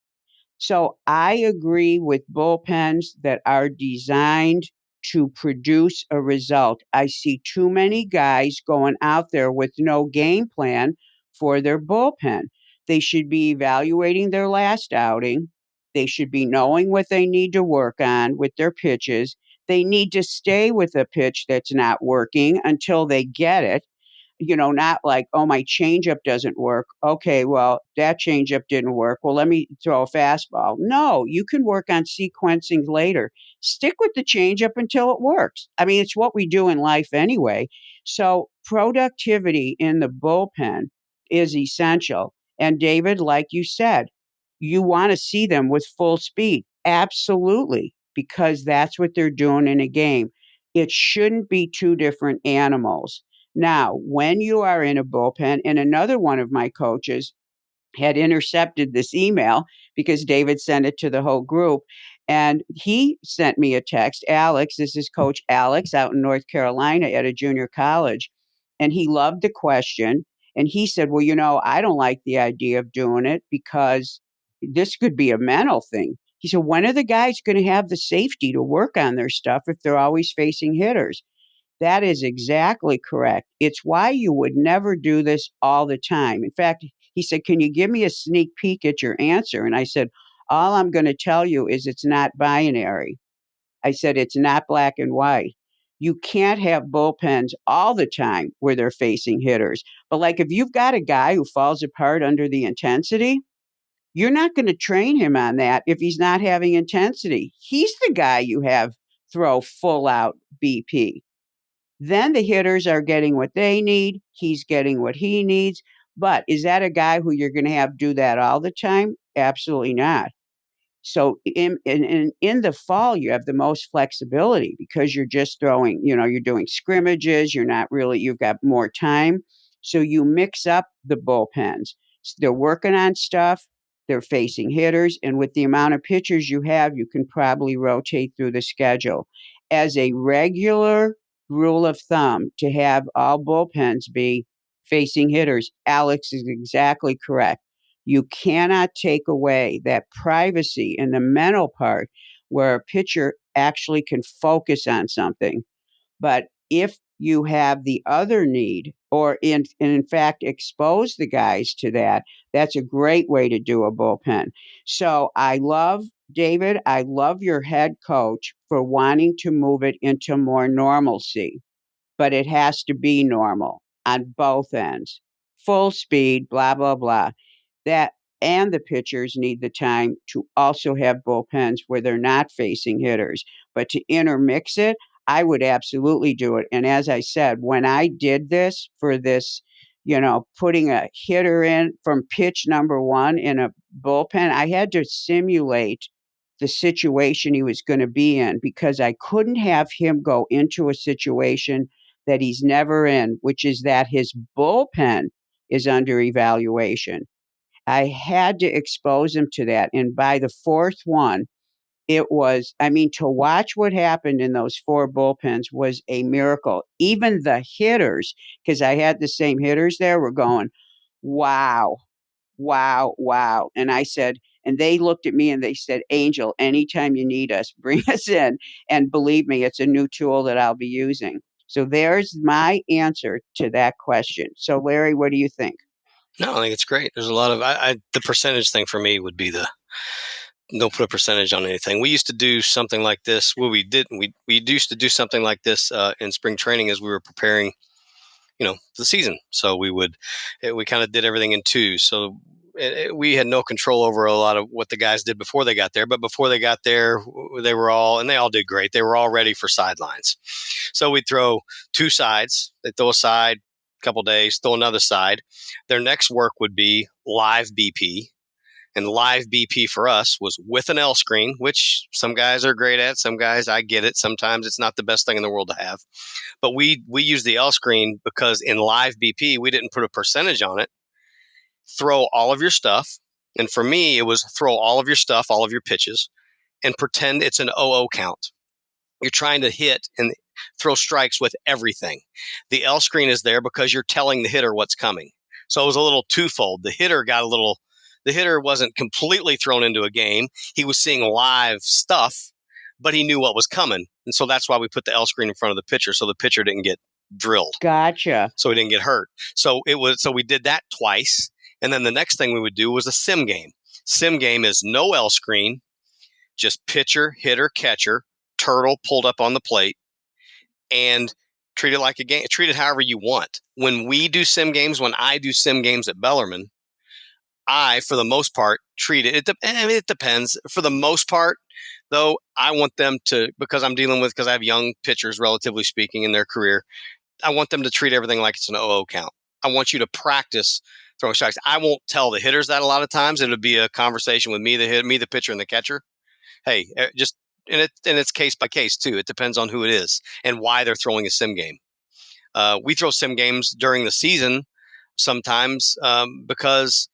So I agree with bullpens that are designed to produce a result. I see too many guys going out there with no game plan for their bullpen. They should be evaluating their last outing. They should be knowing what they need to work on with their pitches. They need to stay with a pitch that's not working until they get it, not like, oh, my changeup doesn't work. Okay, well, that changeup didn't work. Well, let me throw a fastball. No, you can work on sequencing later. Stick with the changeup until it works. I mean, it's what we do in life anyway. So productivity in the bullpen is essential. And David, like you said, you want to see them with full speed. Absolutely, because that's what they're doing in a game. It shouldn't be two different animals. Now, when you are in a bullpen, and another one of my coaches had intercepted this email because David sent it to the whole group. And he sent me a text. Alex, this is Coach Alex out in North Carolina at a junior college. And he loved the question. And he said, well, I don't like the idea of doing it because this could be a mental thing. He said, when are the guys going to have the safety to work on their stuff if they're always facing hitters? That is exactly correct. It's why you would never do this all the time. In fact, he said, can you give me a sneak peek at your answer? And I said, all I'm going to tell you is it's not binary. I said, it's not black and white. You can't have bullpens all the time where they're facing hitters. But like if you've got a guy who falls apart under the intensity, you're not going to train him on that if he's not having intensity. He's the guy you have throw full out BP. Then the hitters are getting what they need. He's getting what he needs. But is that a guy who you're going to have do that all the time? Absolutely not. So in the fall, you have the most flexibility because you're just throwing, you're doing scrimmages. You're not really, you've got more time. So you mix up the bullpens. So they're working on stuff. They're facing hitters. And with the amount of pitchers you have, you can probably rotate through the schedule. As a regular rule of thumb, to have all bullpens be facing hitters, Alex is exactly correct. You cannot take away that privacy in the mental part where a pitcher actually can focus on something. But if you have the other need, or in fact expose the guys to that, that's a great way to do a bullpen. So David, I love your head coach for wanting to move it into more normalcy, but it has to be normal on both ends. Full speed, blah, blah, blah. That and the pitchers need the time to also have bullpens where they're not facing hitters. But to intermix it, I would absolutely do it. And as I said, when I did this for this, putting a hitter in from pitch number 1 in a bullpen, I had to simulate the situation he was going to be in because I couldn't have him go into a situation that he's never in, which is that his bullpen is under evaluation. I had to expose him to that. And by the fourth one, to watch what happened in those 4 bullpens was a miracle. Even the hitters, because I had the same hitters there, were going, wow, wow, wow. And I said, and they looked at me and they said, Angel, anytime you need us, bring us in. And believe me, it's a new tool that I'll be using. So there's my answer to that question. So, Larry, what do you think? No, I think it's great. There's a lot of the percentage thing for me would be the don't put a percentage on anything. We used to do something like this. Well, we didn't. We used to do something like this in spring training as we were preparing, the season. So we kind of did everything in twos. So we had no control over a lot of what the guys did before they got there. But before they got there, they all did great. They were all ready for sidelines. So we'd throw two sides. They'd throw a side, a couple days, throw another side. Their next work would be live BP. And live BP for us was with an L screen, which some guys are great at. Some guys, I get it. Sometimes it's not the best thing in the world to have. But we use the L screen because in live BP, we didn't put a percentage on it. Throw all of your stuff. And for me, it was throw all of your stuff, all of your pitches, and pretend it's an 0-0 count. You're trying to hit and throw strikes with everything. The L screen is there because you're telling the hitter what's coming. So it was a little twofold. The hitter wasn't completely thrown into a game. He was seeing live stuff, but he knew what was coming. And so that's why we put the L screen in front of the pitcher, so the pitcher didn't get drilled. Gotcha. So he didn't get hurt. So we did that twice. And then the next thing we would do was a sim game. Sim game is no L screen, just pitcher, hitter, catcher, turtle pulled up on the plate, and treat it like a game. Treat it however you want. When I do sim games at Bellarmine, I, for the most part, treat it. It depends. For the most part, though, I want them to, because I have young pitchers, relatively speaking, in their career, I want them to treat everything like it's an 0-0 count. I want you to practice throwing strikes. I won't tell the hitters that a lot of times. It'll be a conversation with me, the pitcher, and the catcher. Hey, and it's case by case too. It depends on who it is and why they're throwing a sim game. We throw sim games during the season sometimes because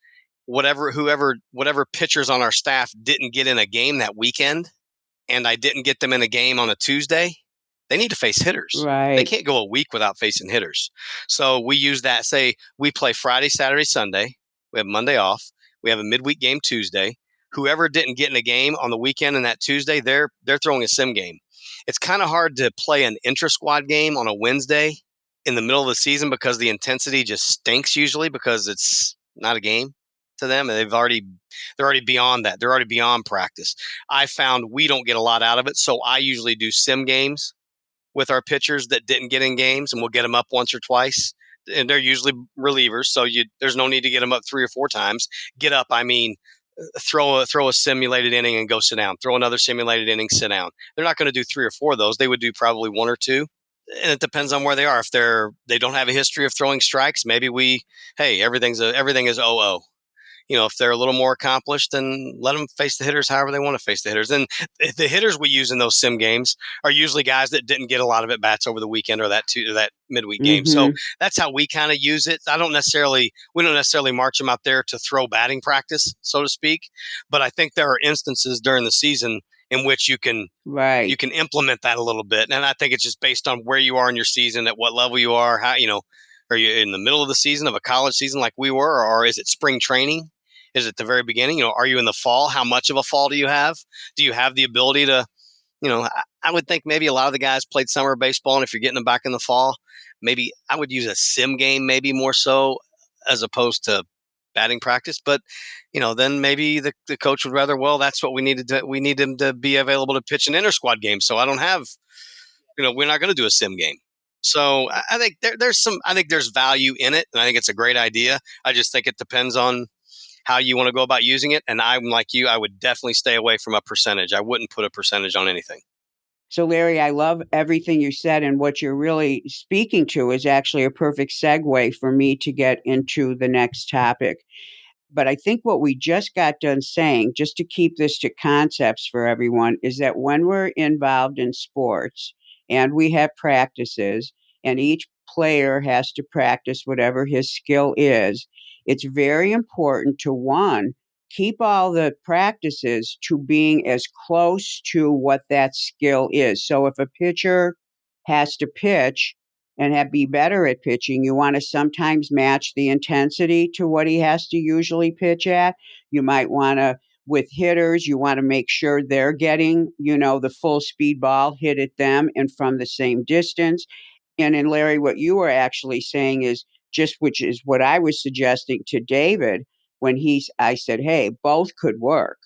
whatever pitchers on our staff didn't get in a game that weekend, and I didn't get them in a game on a Tuesday, they need to face hitters. Right. They can't go a week without facing hitters. So we use that. Say we play Friday, Saturday, Sunday. We have Monday off. We have a midweek game Tuesday. Whoever didn't get in a game on the weekend and that Tuesday, they're throwing a sim game. It's kind of hard to play an intra-squad game on a Wednesday in the middle of the season because the intensity just stinks usually because it's not a game to them, and they're already beyond that. They're already beyond practice. I found we don't get a lot out of it, so I usually do sim games with our pitchers that didn't get in games, and we'll get them up once or twice. And they're usually relievers, so there's no need to get them up 3 or 4 times. Get up, I mean, throw a simulated inning and go sit down. Throw another simulated inning, sit down. They're not going to do 3 or 4 of those. They would do probably 1 or 2. And it depends on where they are. If they don't have a history of throwing strikes, maybe everything is 0-0. If they're a little more accomplished, then let them face the hitters however they want to face the hitters. And the hitters we use in those sim games are usually guys that didn't get a lot of at bats over the weekend or that midweek game. So that's how we kind of use it. We don't necessarily march them out there to throw batting practice, so to speak. But I think there are instances during the season in which you can implement that a little bit. And I think it's just based on where you are in your season, at what level you are, how, are you in the middle of the season of a college season like we were, or is it spring training? Is it the very beginning? Are you in the fall? How much of a fall do you have? Do you have the ability to, I would think maybe a lot of the guys played summer baseball, and if you're getting them back in the fall, maybe I would use a sim game, maybe more so as opposed to batting practice. But, then maybe the coach would rather, well, that's what we needed to, we need them to be available to pitch an inter-squad game. So I don't have, we're not going to do a sim game. So I think there's value in it, and I think it's a great idea. I just think it depends on how you want to go about using it. And I'm like you, I would definitely stay away from a percentage. I wouldn't put a percentage on anything. So, Larry, I love everything you said, and what you're really speaking to is actually a perfect segue for me to get into the next topic. But I think what we just got done saying, just to keep this to concepts for everyone, is that when we're involved in sports and we have practices and each player has to practice whatever his skill is, it's very important to, one, keep all the practices to being as close to what that skill is. So if a pitcher has to pitch and be better at pitching, you want to sometimes match the intensity to what he has to usually pitch at. You might want to, with hitters, you want to make sure they're getting, the full speed ball hit at them and from the same distance. And in Larry, what you were actually saying is which is what I was suggesting to David when I said, hey, both could work.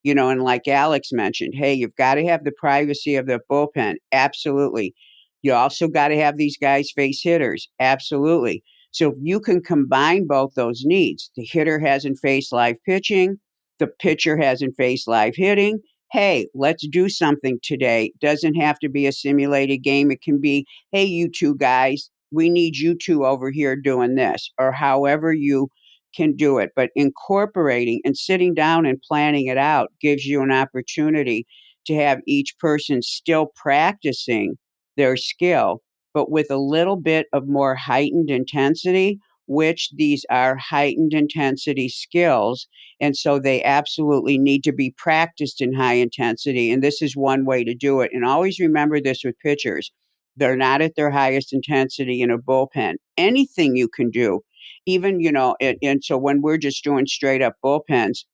And like Alex mentioned, hey, you've got to have the privacy of the bullpen. Absolutely. You also got to have these guys face hitters. Absolutely. So if you can combine both those needs, the hitter hasn't faced live pitching, the pitcher hasn't faced live hitting. Hey, let's do something today. Doesn't have to be a simulated game. It can be, hey, you two guys, we need you two over here doing this, or however you can do it. But incorporating and sitting down and planning it out gives you an opportunity to have each person still practicing their skill, but with a little bit of more heightened intensity, which these are heightened intensity skills. And so they absolutely need to be practiced in high intensity. And this is one way to do it. And always remember this with pitchers. They're not at their highest intensity in a bullpen. Anything you can do, even, and so when we're just doing straight up bullpens,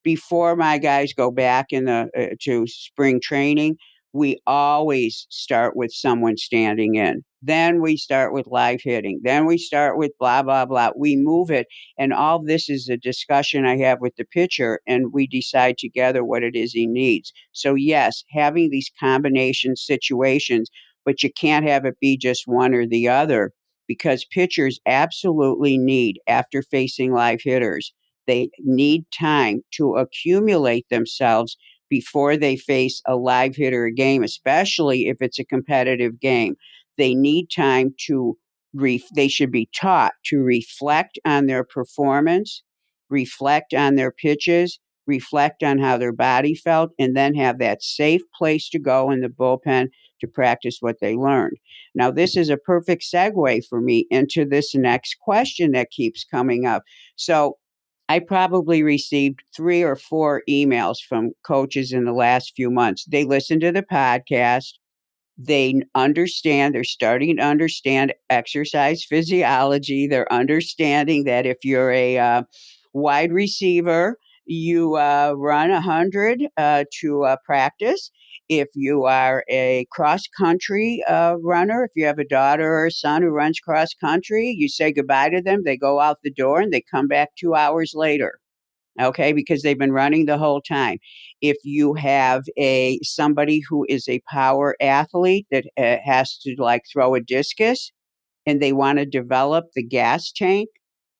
before my guys go back to spring training, we always start with someone standing in. Then we start with live hitting. Then we start with blah, blah, blah. We move it. And all this is a discussion I have with the pitcher, and we decide together what it is he needs. So, yes, having these combination situations, but you can't have it be just one or the other, because pitchers absolutely need, after facing live hitters, they need time to accumulate themselves before they face a live hitter game, especially if it's a competitive game. They need time to, they should be taught to reflect on their performance, reflect on their pitches, reflect on how their body felt, and then have that safe place to go in the bullpen to practice what they learned. Now, this is a perfect segue for me into this next question that keeps coming up. So, I probably received 3 or 4 emails from coaches in the last few months. They listen to the podcast. They understand, they're starting to understand exercise physiology. They're understanding that if you're a wide receiver, you run 100 to practice. If you are a cross country runner, if you have a daughter or a son who runs cross country, you say goodbye to them. They go out the door and they come back 2 hours later. Okay, because they've been running the whole time. If you have somebody who is a power athlete that has to like throw a discus, and they want to develop the gas tank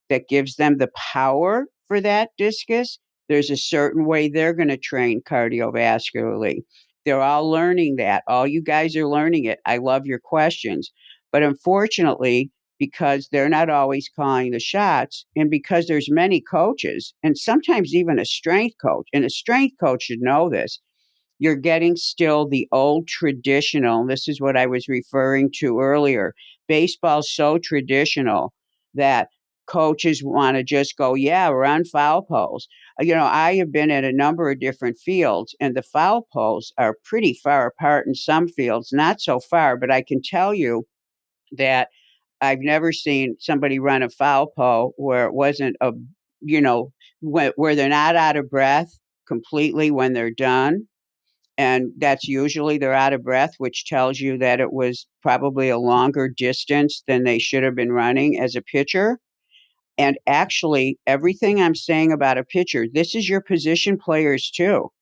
that gives them the power for that discus, there's a certain way they're going to train cardiovascularly. They're all learning that. All you guys are learning it. I love your questions. But unfortunately, because they're not always calling the shots, and because there's many coaches, and sometimes even a strength coach, and a strength coach should know this, you're getting still the old traditional. This is what I was referring to earlier. Baseball's so traditional that coaches want to just go, yeah, run foul poles. I have been at a number of different fields, and the foul poles are pretty far apart in some fields, not so far, but I can tell you that I've never seen somebody run a foul pole where it wasn't where they're not out of breath completely when they're done. And that's usually they're out of breath, which tells you that it was probably a longer distance than they should have been running as a pitcher. And actually, everything I'm saying about a pitcher, this is your position players too.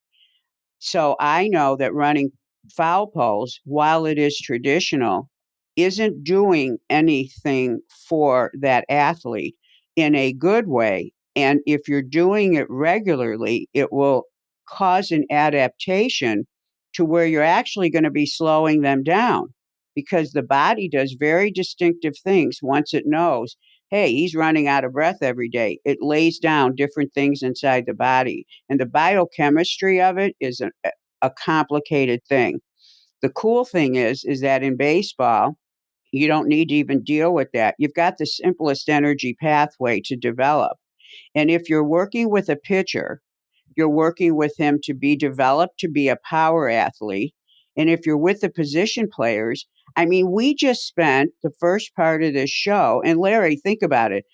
So I know that running foul poles, while it is traditional, isn't doing anything for that athlete in a good way. And if you're doing it regularly, it will cause an adaptation to where you're actually going to be slowing them down, because the body does very distinctive things once it knows, hey, he's running out of breath every day. It lays down different things inside the body. And the biochemistry of it is a complicated thing. The cool thing is that in baseball, you don't need to even deal with that. You've got the simplest energy pathway to develop. And if you're working with a pitcher, you're working with him to be developed to be a power athlete. And if you're with the position players, I mean, we just spent the first part of this show, and Larry, think about it.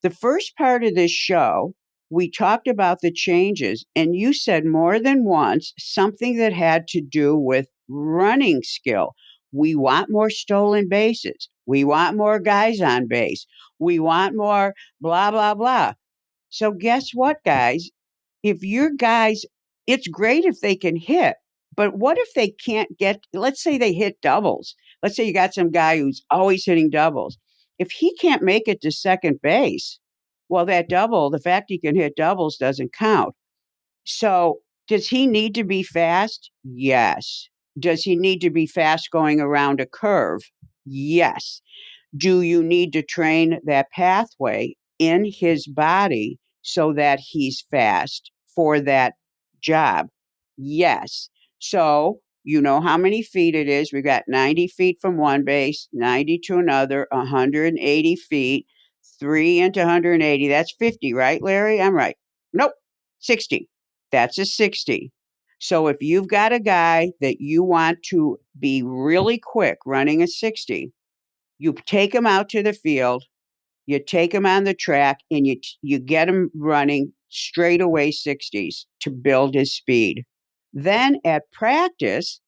The first part of this show, we talked about the changes, and you said more than once something that had to do with running skill. We want more stolen bases. We want more guys on base. We want more blah, blah, blah. So, guess what, guys? If your guys, it's great if they can hit, but what if they can't get, let's say they hit doubles. Let's say you got some guy who's always hitting doubles. If he can't make it to second base, well, that double, the fact he can hit doubles doesn't count. So, does he need to be fast? Yes. Does he need to be fast going around a curve? Yes. Do you need to train that pathway in his body so that he's fast for that job? Yes. So, you know how many feet it is. We got 90 feet from one base, 90 to another, 180 feet, 3 into 180. That's 50, right, Larry? I'm right. Nope, 60. That's a 60. So if you've got a guy that you want to be really quick running a 60, you take him out to the field, you take him on the track, and you get him running straightaway 60s to build his speed. Then at practice,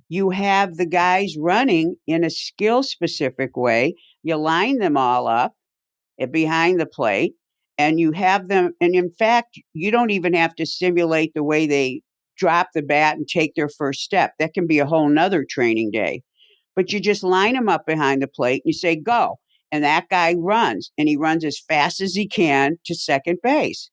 you have the guys running in a skill specific way. You line them all up behind the plate, and you have them. And in fact, you don't even have to simulate the way they drop the bat and take their first step. That can be a whole nother training day. But you just line him up behind the plate and you say, go. And that guy runs, and he runs as fast as he can to second base.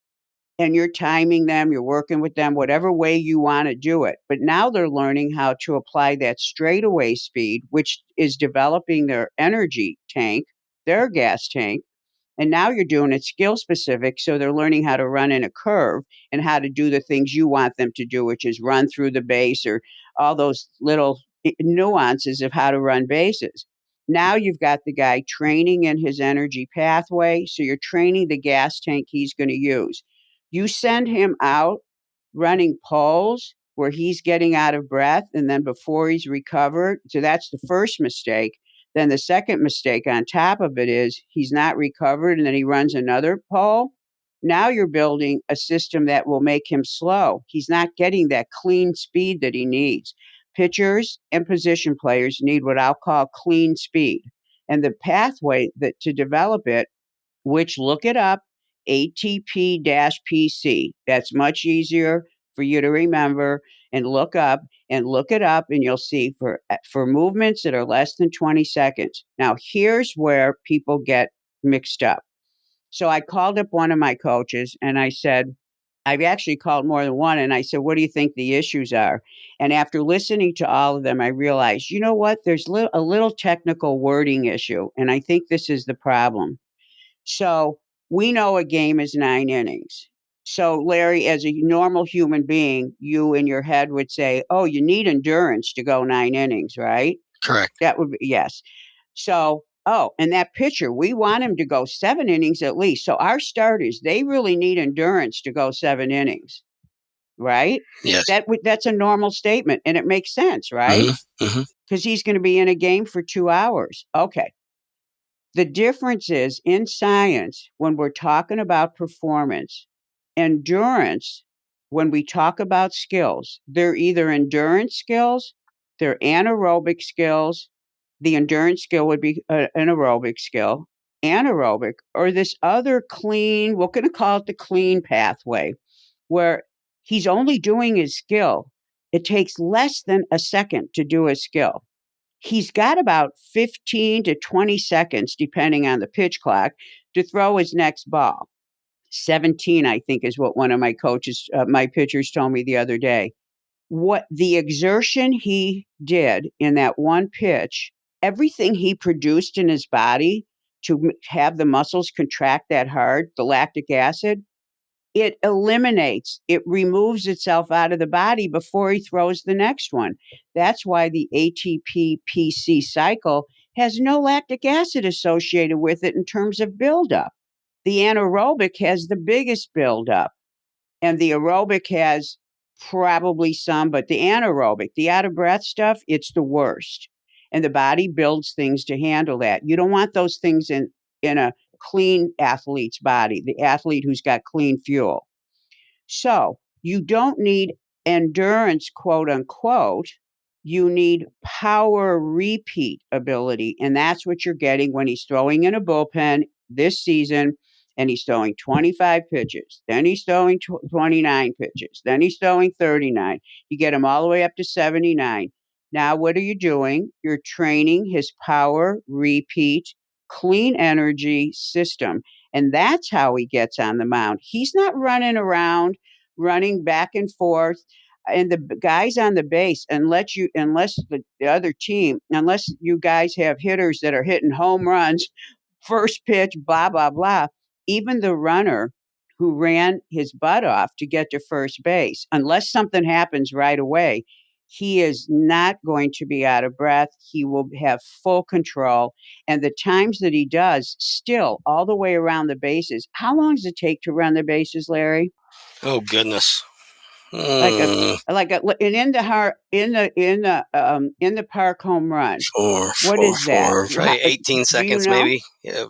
And you're timing them, you're working with them, whatever way you want to do it. But now they're learning how to apply that straightaway speed, which is developing their energy tank, their gas tank. And now you're doing it skill specific. So they're learning how to run in a curve and how to do the things you want them to do, which is run through the base or all those little nuances of how to run bases. Now you've got the guy training in his energy pathway. So you're training the gas tank he's going to use. You send him out running poles where he's getting out of breath and then before he's recovered. So that's the first mistake. Then the second mistake on top of it is he's not recovered and then he runs another pole. Now you're building a system that will make him slow. He's not getting that clean speed that he needs. Pitchers and position players need what I'll call clean speed. And the pathway that to develop it, which look it up, ATP-PC. That's much easier for you to remember and look up and look it up and you'll see for movements that are less than 20 seconds. Now, here's where people get mixed up. So I called up one of my coaches and I said, I've actually called more than one. And I said, what do you think the issues are? And after listening to all of them, I realized, you know what? There's a little technical wording issue. And I think this is the problem. So we know a game is 9 innings. So, Larry, as a normal human being, you in your head would say, oh, you need endurance to go 9 innings, right? Correct. That would be, yes. So, and that pitcher, we want him to go 7 innings at least. So, our starters, they really need endurance to go 7 innings, right? Yes. That's a normal statement, and it makes sense, right? Because he's going to be in a game for 2 hours. Okay. The difference is in science, when we're talking about performance, endurance, when we talk about skills, they're either endurance skills, they're anaerobic skills. The endurance skill would be an aerobic skill, anaerobic, or this other clean, we're going to call it the clean pathway, where he's only doing his skill. It takes less than a second to do his skill. He's got about 15 to 20 seconds, depending on the pitch clock, to throw his next ball. 17, I think, is what one of my coaches, my pitchers told me the other day. What the exertion he did in that one pitch, everything he produced in his body to have the muscles contract that hard, the lactic acid, it eliminates, it removes itself out of the body before he throws the next one. That's why the ATP PC cycle has no lactic acid associated with it in terms of buildup. The anaerobic has the biggest buildup, and the aerobic has probably some, but the anaerobic, the out of breath stuff, it's the worst. And the body builds things to handle that. You don't want those things in a clean athlete's body, the athlete who's got clean fuel. So you don't need endurance, quote unquote. You need power repeat ability. And that's what you're getting when he's throwing in a bullpen this season and he's throwing 25 pitches. Then he's throwing 29 pitches. Then he's throwing 39. You get him all the way up to 79. Now, what are you doing? You're training his power repeat clean energy system. And that's how he gets on the mound. He's not running around, running back and forth. And the guys on the base, unless the other team, unless you guys have hitters that are hitting home runs, first pitch, blah, blah, blah, even the runner who ran his butt off to get to first base, unless something happens right away, he is not going to be out of breath. He will have full control. And the times that he does, still all the way around the bases. How long does it take to run the bases, Larry? Oh goodness. Like a Hmm. an in the park home run. What is that? Probably 18 Do you seconds, know? maybe.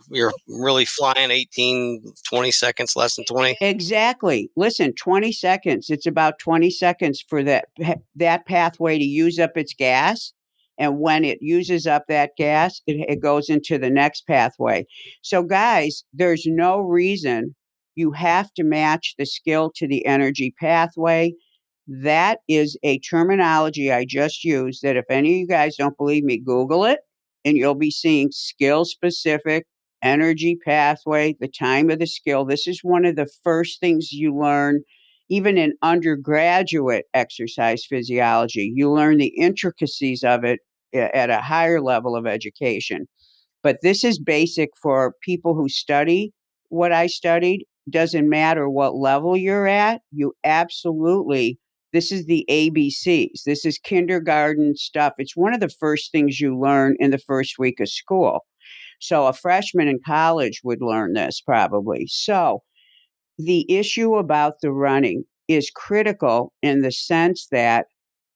You're really flying 18, 20 seconds, less than 20. Exactly. Listen, 20 seconds. It's about 20 seconds for that pathway to use up its gas. And when it uses up that gas, it goes into the next pathway. So, guys, there's no reason you have to match the skill to the energy pathway. That is a terminology I just used that if any of you guys don't believe me, Google it and you'll be seeing skill specific energy pathway, the time of the skill. This is one of the first things you learn, even in undergraduate exercise physiology. You learn the intricacies of it at a higher level of education. But this is basic for people who study what I studied. Doesn't matter what level you're at, you absolutely, this is the ABCs. This is kindergarten stuff. It's one of the first things you learn in the first week of school. So a freshman in college would learn this probably. So the issue about the running is critical in the sense that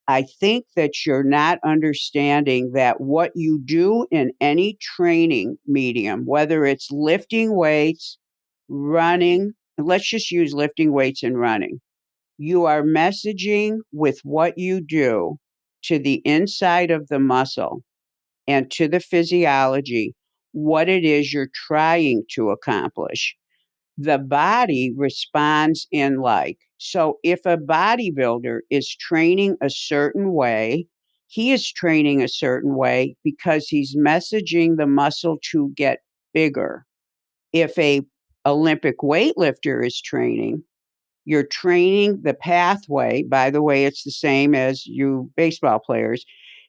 I think that you're not understanding that what you do in any training medium, whether it's lifting weights, running, let's just use lifting weights and running, you are messaging with what you do to the inside of the muscle and to the physiology what it is you're trying to accomplish. The body responds in like. So if a bodybuilder is training a certain way, he is training a certain way because he's messaging the muscle to get bigger. If a Olympic weightlifter is training, you're training the pathway. By the way, it's the same as you baseball players.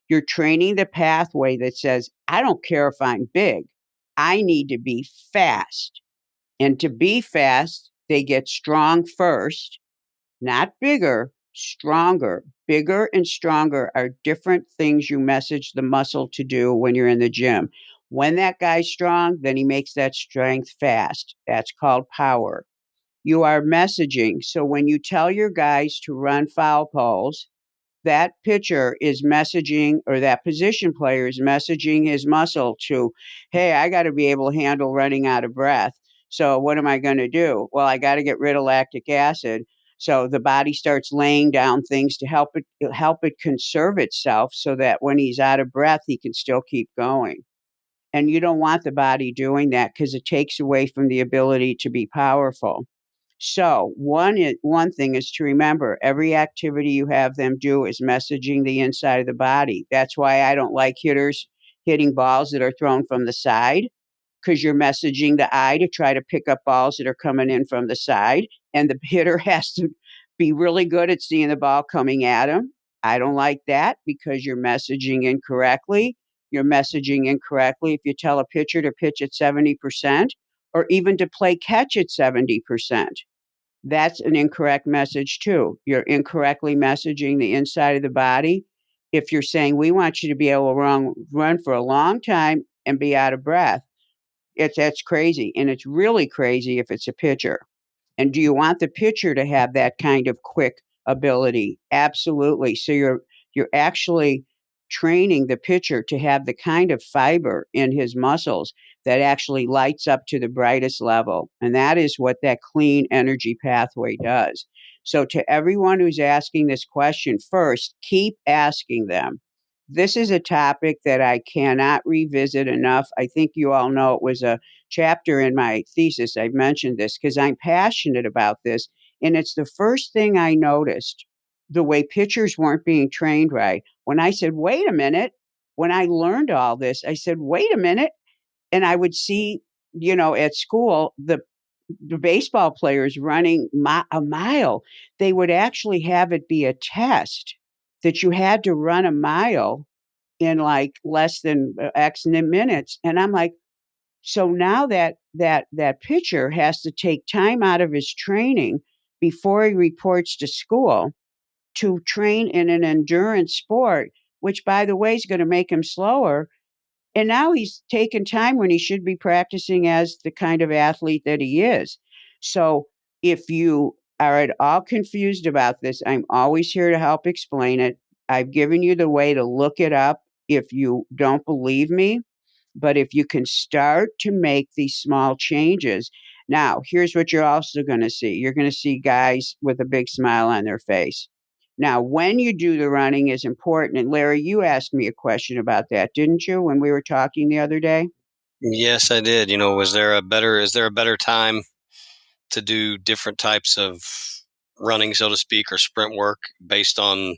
You're training the pathway that says, I don't care if I'm big. I need to be fast. And to be fast, they get strong first, not bigger, stronger. Bigger and stronger are different things you message the muscle to do when you're in the gym. When that guy's strong, then he makes that strength fast. That's called power. You are messaging. So when you tell your guys to run foul poles, that pitcher is messaging, or that position player is messaging his muscle to, hey, I got to be able to handle running out of breath. So what am I going to do? Well, I got to get rid of lactic acid. So the body starts laying down things to help it conserve itself so that when he's out of breath, he can still keep going. And you don't want the body doing that because it takes away from the ability to be powerful. So one thing is to remember every activity you have them do is messaging the inside of the body. That's why I don't like hitters hitting balls that are thrown from the side, because you're messaging the eye to try to pick up balls that are coming in from the side. And the hitter has to be really good at seeing the ball coming at him. I don't like that because you're messaging incorrectly. You're messaging incorrectly if you tell a pitcher to pitch at 70% or even to play catch at 70%. That's an incorrect message too. You're incorrectly messaging the inside of the body. If you're saying we want you to be able to run for a long time and be out of breath, that's crazy. And it's really crazy if it's a pitcher. And do you want the pitcher to have that kind of quick ability? Absolutely. So you're actually training the pitcher to have the kind of fiber in his muscles that actually lights up to the brightest level. And that is what that clean energy pathway does. So to everyone who's asking this question, first, keep asking them. This is a topic that I cannot revisit enough. I think you all know it was a chapter in my thesis. I've mentioned this because I'm passionate about this. And it's the first thing I noticed, the way pitchers weren't being trained right. When I said, wait a minute, when I learned all this, I said, wait a minute, And I would see, at school, the baseball players running a mile. They would actually have it be a test that you had to run a mile in like less than X minutes. And I'm like, so now that pitcher has to take time out of his training before he reports to school to train in an endurance sport, which by the way is going to make him slower. And now he's taking time when he should be practicing as the kind of athlete that he is. So if you are at all confused about this, I'm always here to help explain it. I've given you the way to look it up if you don't believe me. But if you can start to make these small changes, now here's what you're also going to see. You're going to see guys with a big smile on their face. Now, when you do the running is important. And Larry, you asked me a question about that, didn't you, when we were talking the other day? Yes, I did. Is there a better time to do different types of running, so to speak, or sprint work based on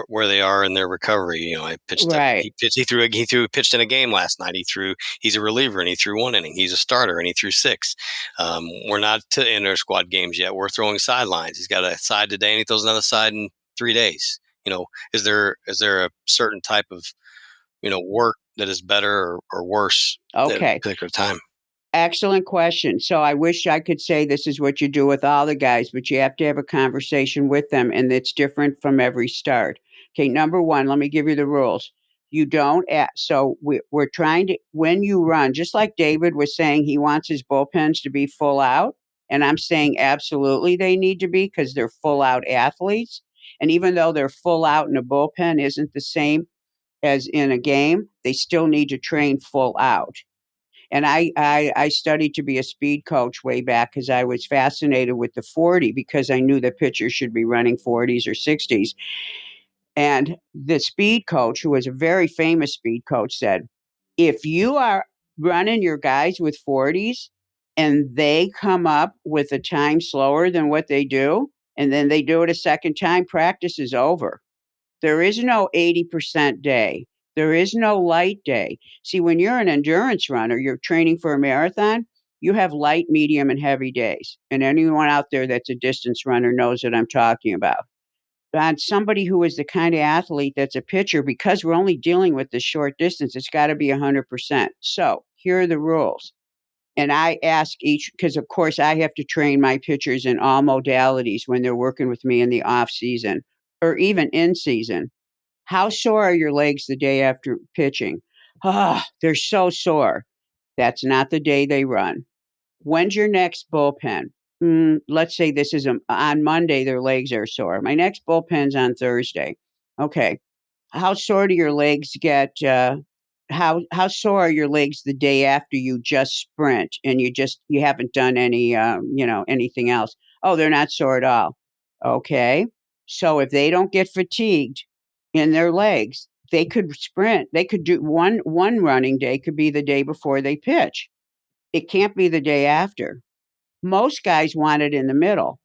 where they are in their recovery? I pitched a, Right. he pitched he pitched in a game last night. He's a reliever and he threw one inning. He's a starter and he threw six. We're not to inter squad games yet. We're throwing sidelines. He's got a side today and he throws another side in 3 days. Is there a certain type of work that is better or worse at a Okay. particular time? Excellent question. So I wish I could say this is what you do with all the guys, but you have to have a conversation with them, and it's different from every start. Okay, number one, let me give you the rules. You don't ask. So we're trying to, when you run, just like David was saying, he wants his bullpens to be full out. And I'm saying absolutely they need to be because they're full out athletes. And even though they're full out in a bullpen isn't the same as in a game, they still need to train full out. And I studied to be a speed coach way back because I was fascinated with the 40 because I knew that pitchers should be running 40s or 60s. And the speed coach, who was a very famous speed coach, said, if you are running your guys with 40s and they come up with a time slower than what they do, and then they do it a second time, practice is over. There is no 80% day. There is no light day. See, when you're an endurance runner, you're training for a marathon, you have light, medium, and heavy days. And anyone out there that's a distance runner knows what I'm talking about. But somebody who is the kind of athlete that's a pitcher, because we're only dealing with the short distance, it's got to be 100%. So here are the rules. And I ask each, because of course I have to train my pitchers in all modalities when they're working with me in the off season or even in season. How sore are your legs the day after pitching? Ah, they're so sore. That's not the day they run. When's your next bullpen? Let's say this is on Monday, their legs are sore. My next bullpen's on Thursday. Okay. How sore do your legs get? How sore are your legs the day after you just sprint and you haven't done any anything else? Oh, they're not sore at all. Okay, so if they don't get fatigued in their legs, they could sprint. They could do one running day could be the day before they pitch. It can't be the day after. Most guys want it in the middle.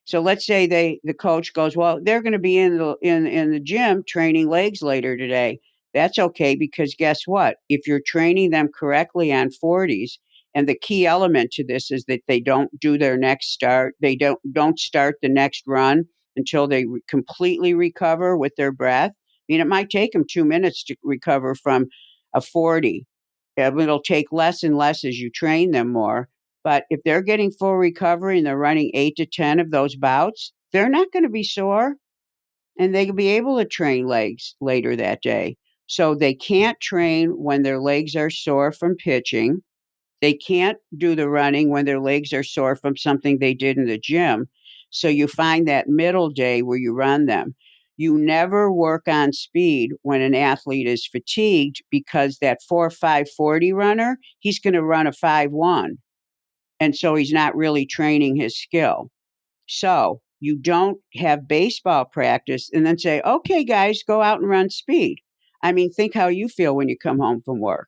So let's say the coach goes, well, they're going to be in the gym training legs later today. That's okay because guess what? If you're training them correctly on 40s, and the key element to this is that they don't do their next start, they don't start the next run until they completely recover with their breath. I mean, it might take them 2 minutes to recover from a 40. It'll take less and less as you train them more. But if they're getting full recovery and they're running 8 to 10 of those bouts, they're not going to be sore and they will be able to train legs later that day. So they can't train when their legs are sore from pitching. They can't do the running when their legs are sore from something they did in the gym. So you find that middle day where you run them. You never work on speed when an athlete is fatigued because that 4.540 runner, he's going to run a 5.1. And so he's not really training his skill. So you don't have baseball practice and then say, okay, guys, go out and run speed. I mean, think how you feel when you come home from work.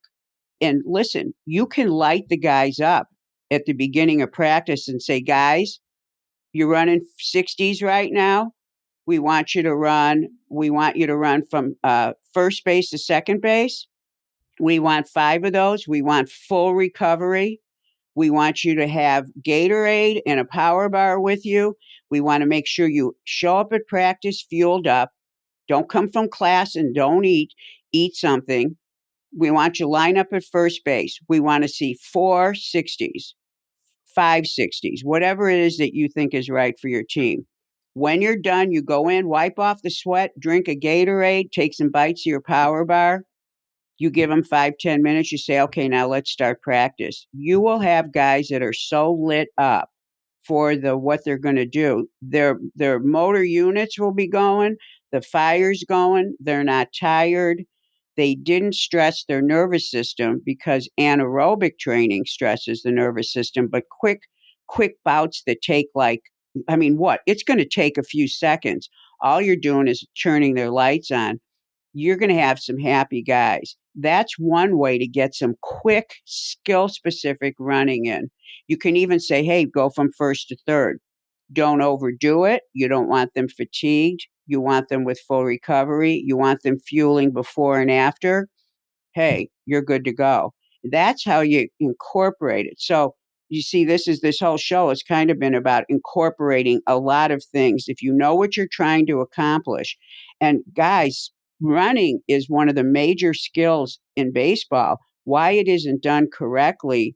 And listen, you can light the guys up at the beginning of practice and say, guys, you're running 60s right now. We want you to run from first base to second base. We want 5 of those. We want full recovery. We want you to have Gatorade and a power bar with you. We want to make sure you show up at practice fueled up. Don't come from class and don't eat. Eat something. We want you to line up at first base. We want to see 460s, 560s, whatever it is that you think is right for your team. When you're done, you go in, wipe off the sweat, drink a Gatorade, take some bites of your power bar. You give them 5-10 minutes. You say, okay, now let's start practice. You will have guys that are so lit up for what they're going to do. Their motor units will be going. The fire's going. They're not tired. They didn't stress their nervous system because anaerobic training stresses the nervous system, but quick bouts that take it's going to take a few seconds. All you're doing is turning their lights on. You're going to have some happy guys. That's one way to get some quick, skill-specific running in. You can even say, hey, go from first to third. Don't overdo it. You don't want them fatigued. You want them with full recovery. You want them fueling before and after. Hey, you're good to go. That's how you incorporate it. So you see, this whole show has kind of been about incorporating a lot of things. If you know what you're trying to accomplish, and guys, running is one of the major skills in baseball. Why it isn't done correctly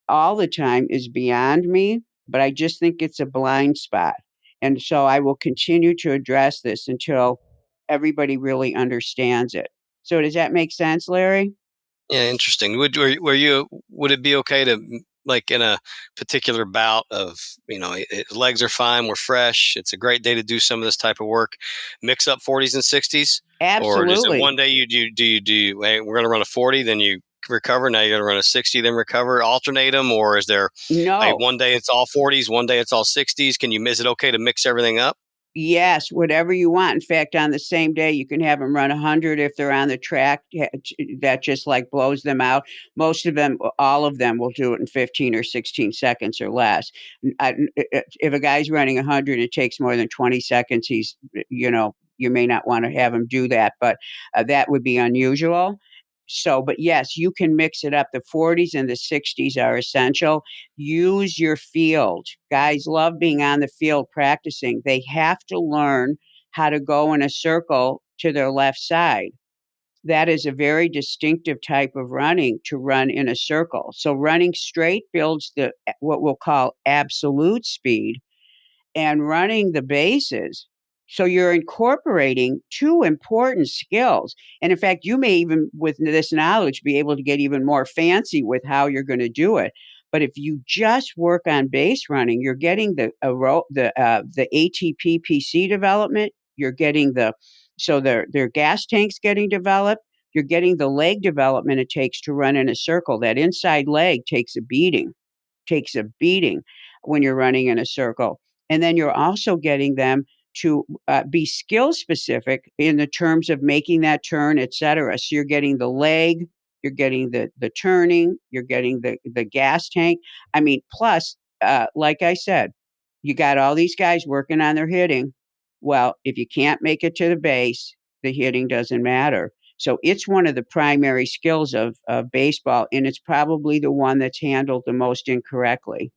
all the time is beyond me, but I just think it's a blind spot. And so I will continue to address this until everybody really understands it. So does that make sense, Larry? Yeah, interesting. Would it be okay to, like, in a particular bout of, legs are fine, we're fresh, it's a great day to do some of this type of work, mix up 40s and 60s? Or is it Absolutely. one day hey, we're going to run a 40, then you recover, now you're going to run a 60, then recover, alternate them? Or is there No. one day it's all 40s, one day it's all 60s? Is it okay to mix everything up? Yes, whatever you want. In fact, on the same day, you can have them run 100 if they're on the track. That just like blows them out. Most of them, all of them will do it in 15 or 16 seconds or less. If a guy's running 100, it takes more than 20 seconds. You may not want to have him do that, but that would be unusual. So, but yes, you can mix it up. The 40s and the 60s are essential. Use your field. Guys love being on the field practicing. They have to learn how to go in a circle to their left side. That is a very distinctive type of running, to run in a circle. So running straight builds what we'll call absolute speed, and running the bases. So you're incorporating two important skills. And in fact, you may even, with this knowledge, be able to get even more fancy with how you're going to do it. But if you just work on base running, you're getting the ATP PC development. You're getting their gas tanks getting developed. You're getting the leg development it takes to run in a circle. That inside leg takes a beating when you're running in a circle. And then you're also getting them to be skill specific in the terms of making that turn, et cetera. So you're getting the leg, you're getting the turning, you're getting the gas tank. I mean, plus, like I said, you got all these guys working on their hitting. Well, if you can't make it to the base, the hitting doesn't matter. So it's one of the primary skills of baseball, and it's probably the one that's handled the most incorrectly.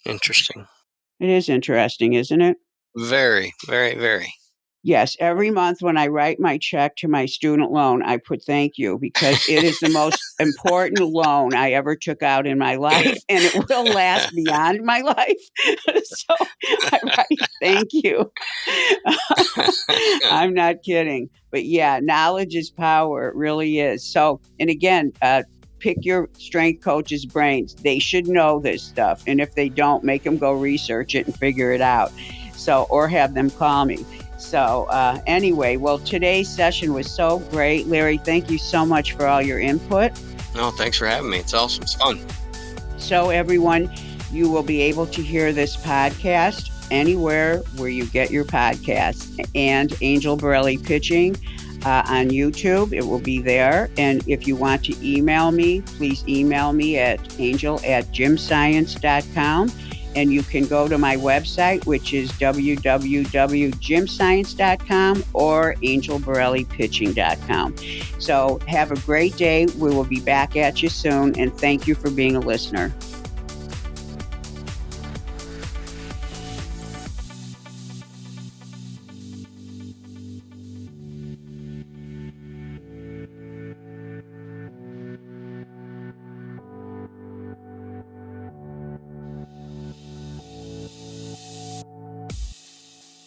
Interesting. It is interesting, isn't it? Very, very, very. Yes, every month when I write my check to my student loan, I put thank you, because it is the most important loan I ever took out in my life, and it will last beyond my life. So I write thank you. I'm not kidding. But yeah, knowledge is power. It really is. So, and again, pick your strength coach's brains. They should know this stuff. And if they don't, make them go research it and figure it out. So, or have them call me. So anyway, well, today's session was so great. Larry, thank you so much for all your input. No, thanks for having me. It's awesome. It's fun. So everyone, you will be able to hear this podcast anywhere where you get your podcasts, and Angel Borrelli Pitching on YouTube. It will be there. And if you want to email me, please email me at angel@gymscience.com. And you can go to my website, which is www.gymscience.com or angelborrellipitching.com. So have a great day. We will be back at you soon. And thank you for being a listener.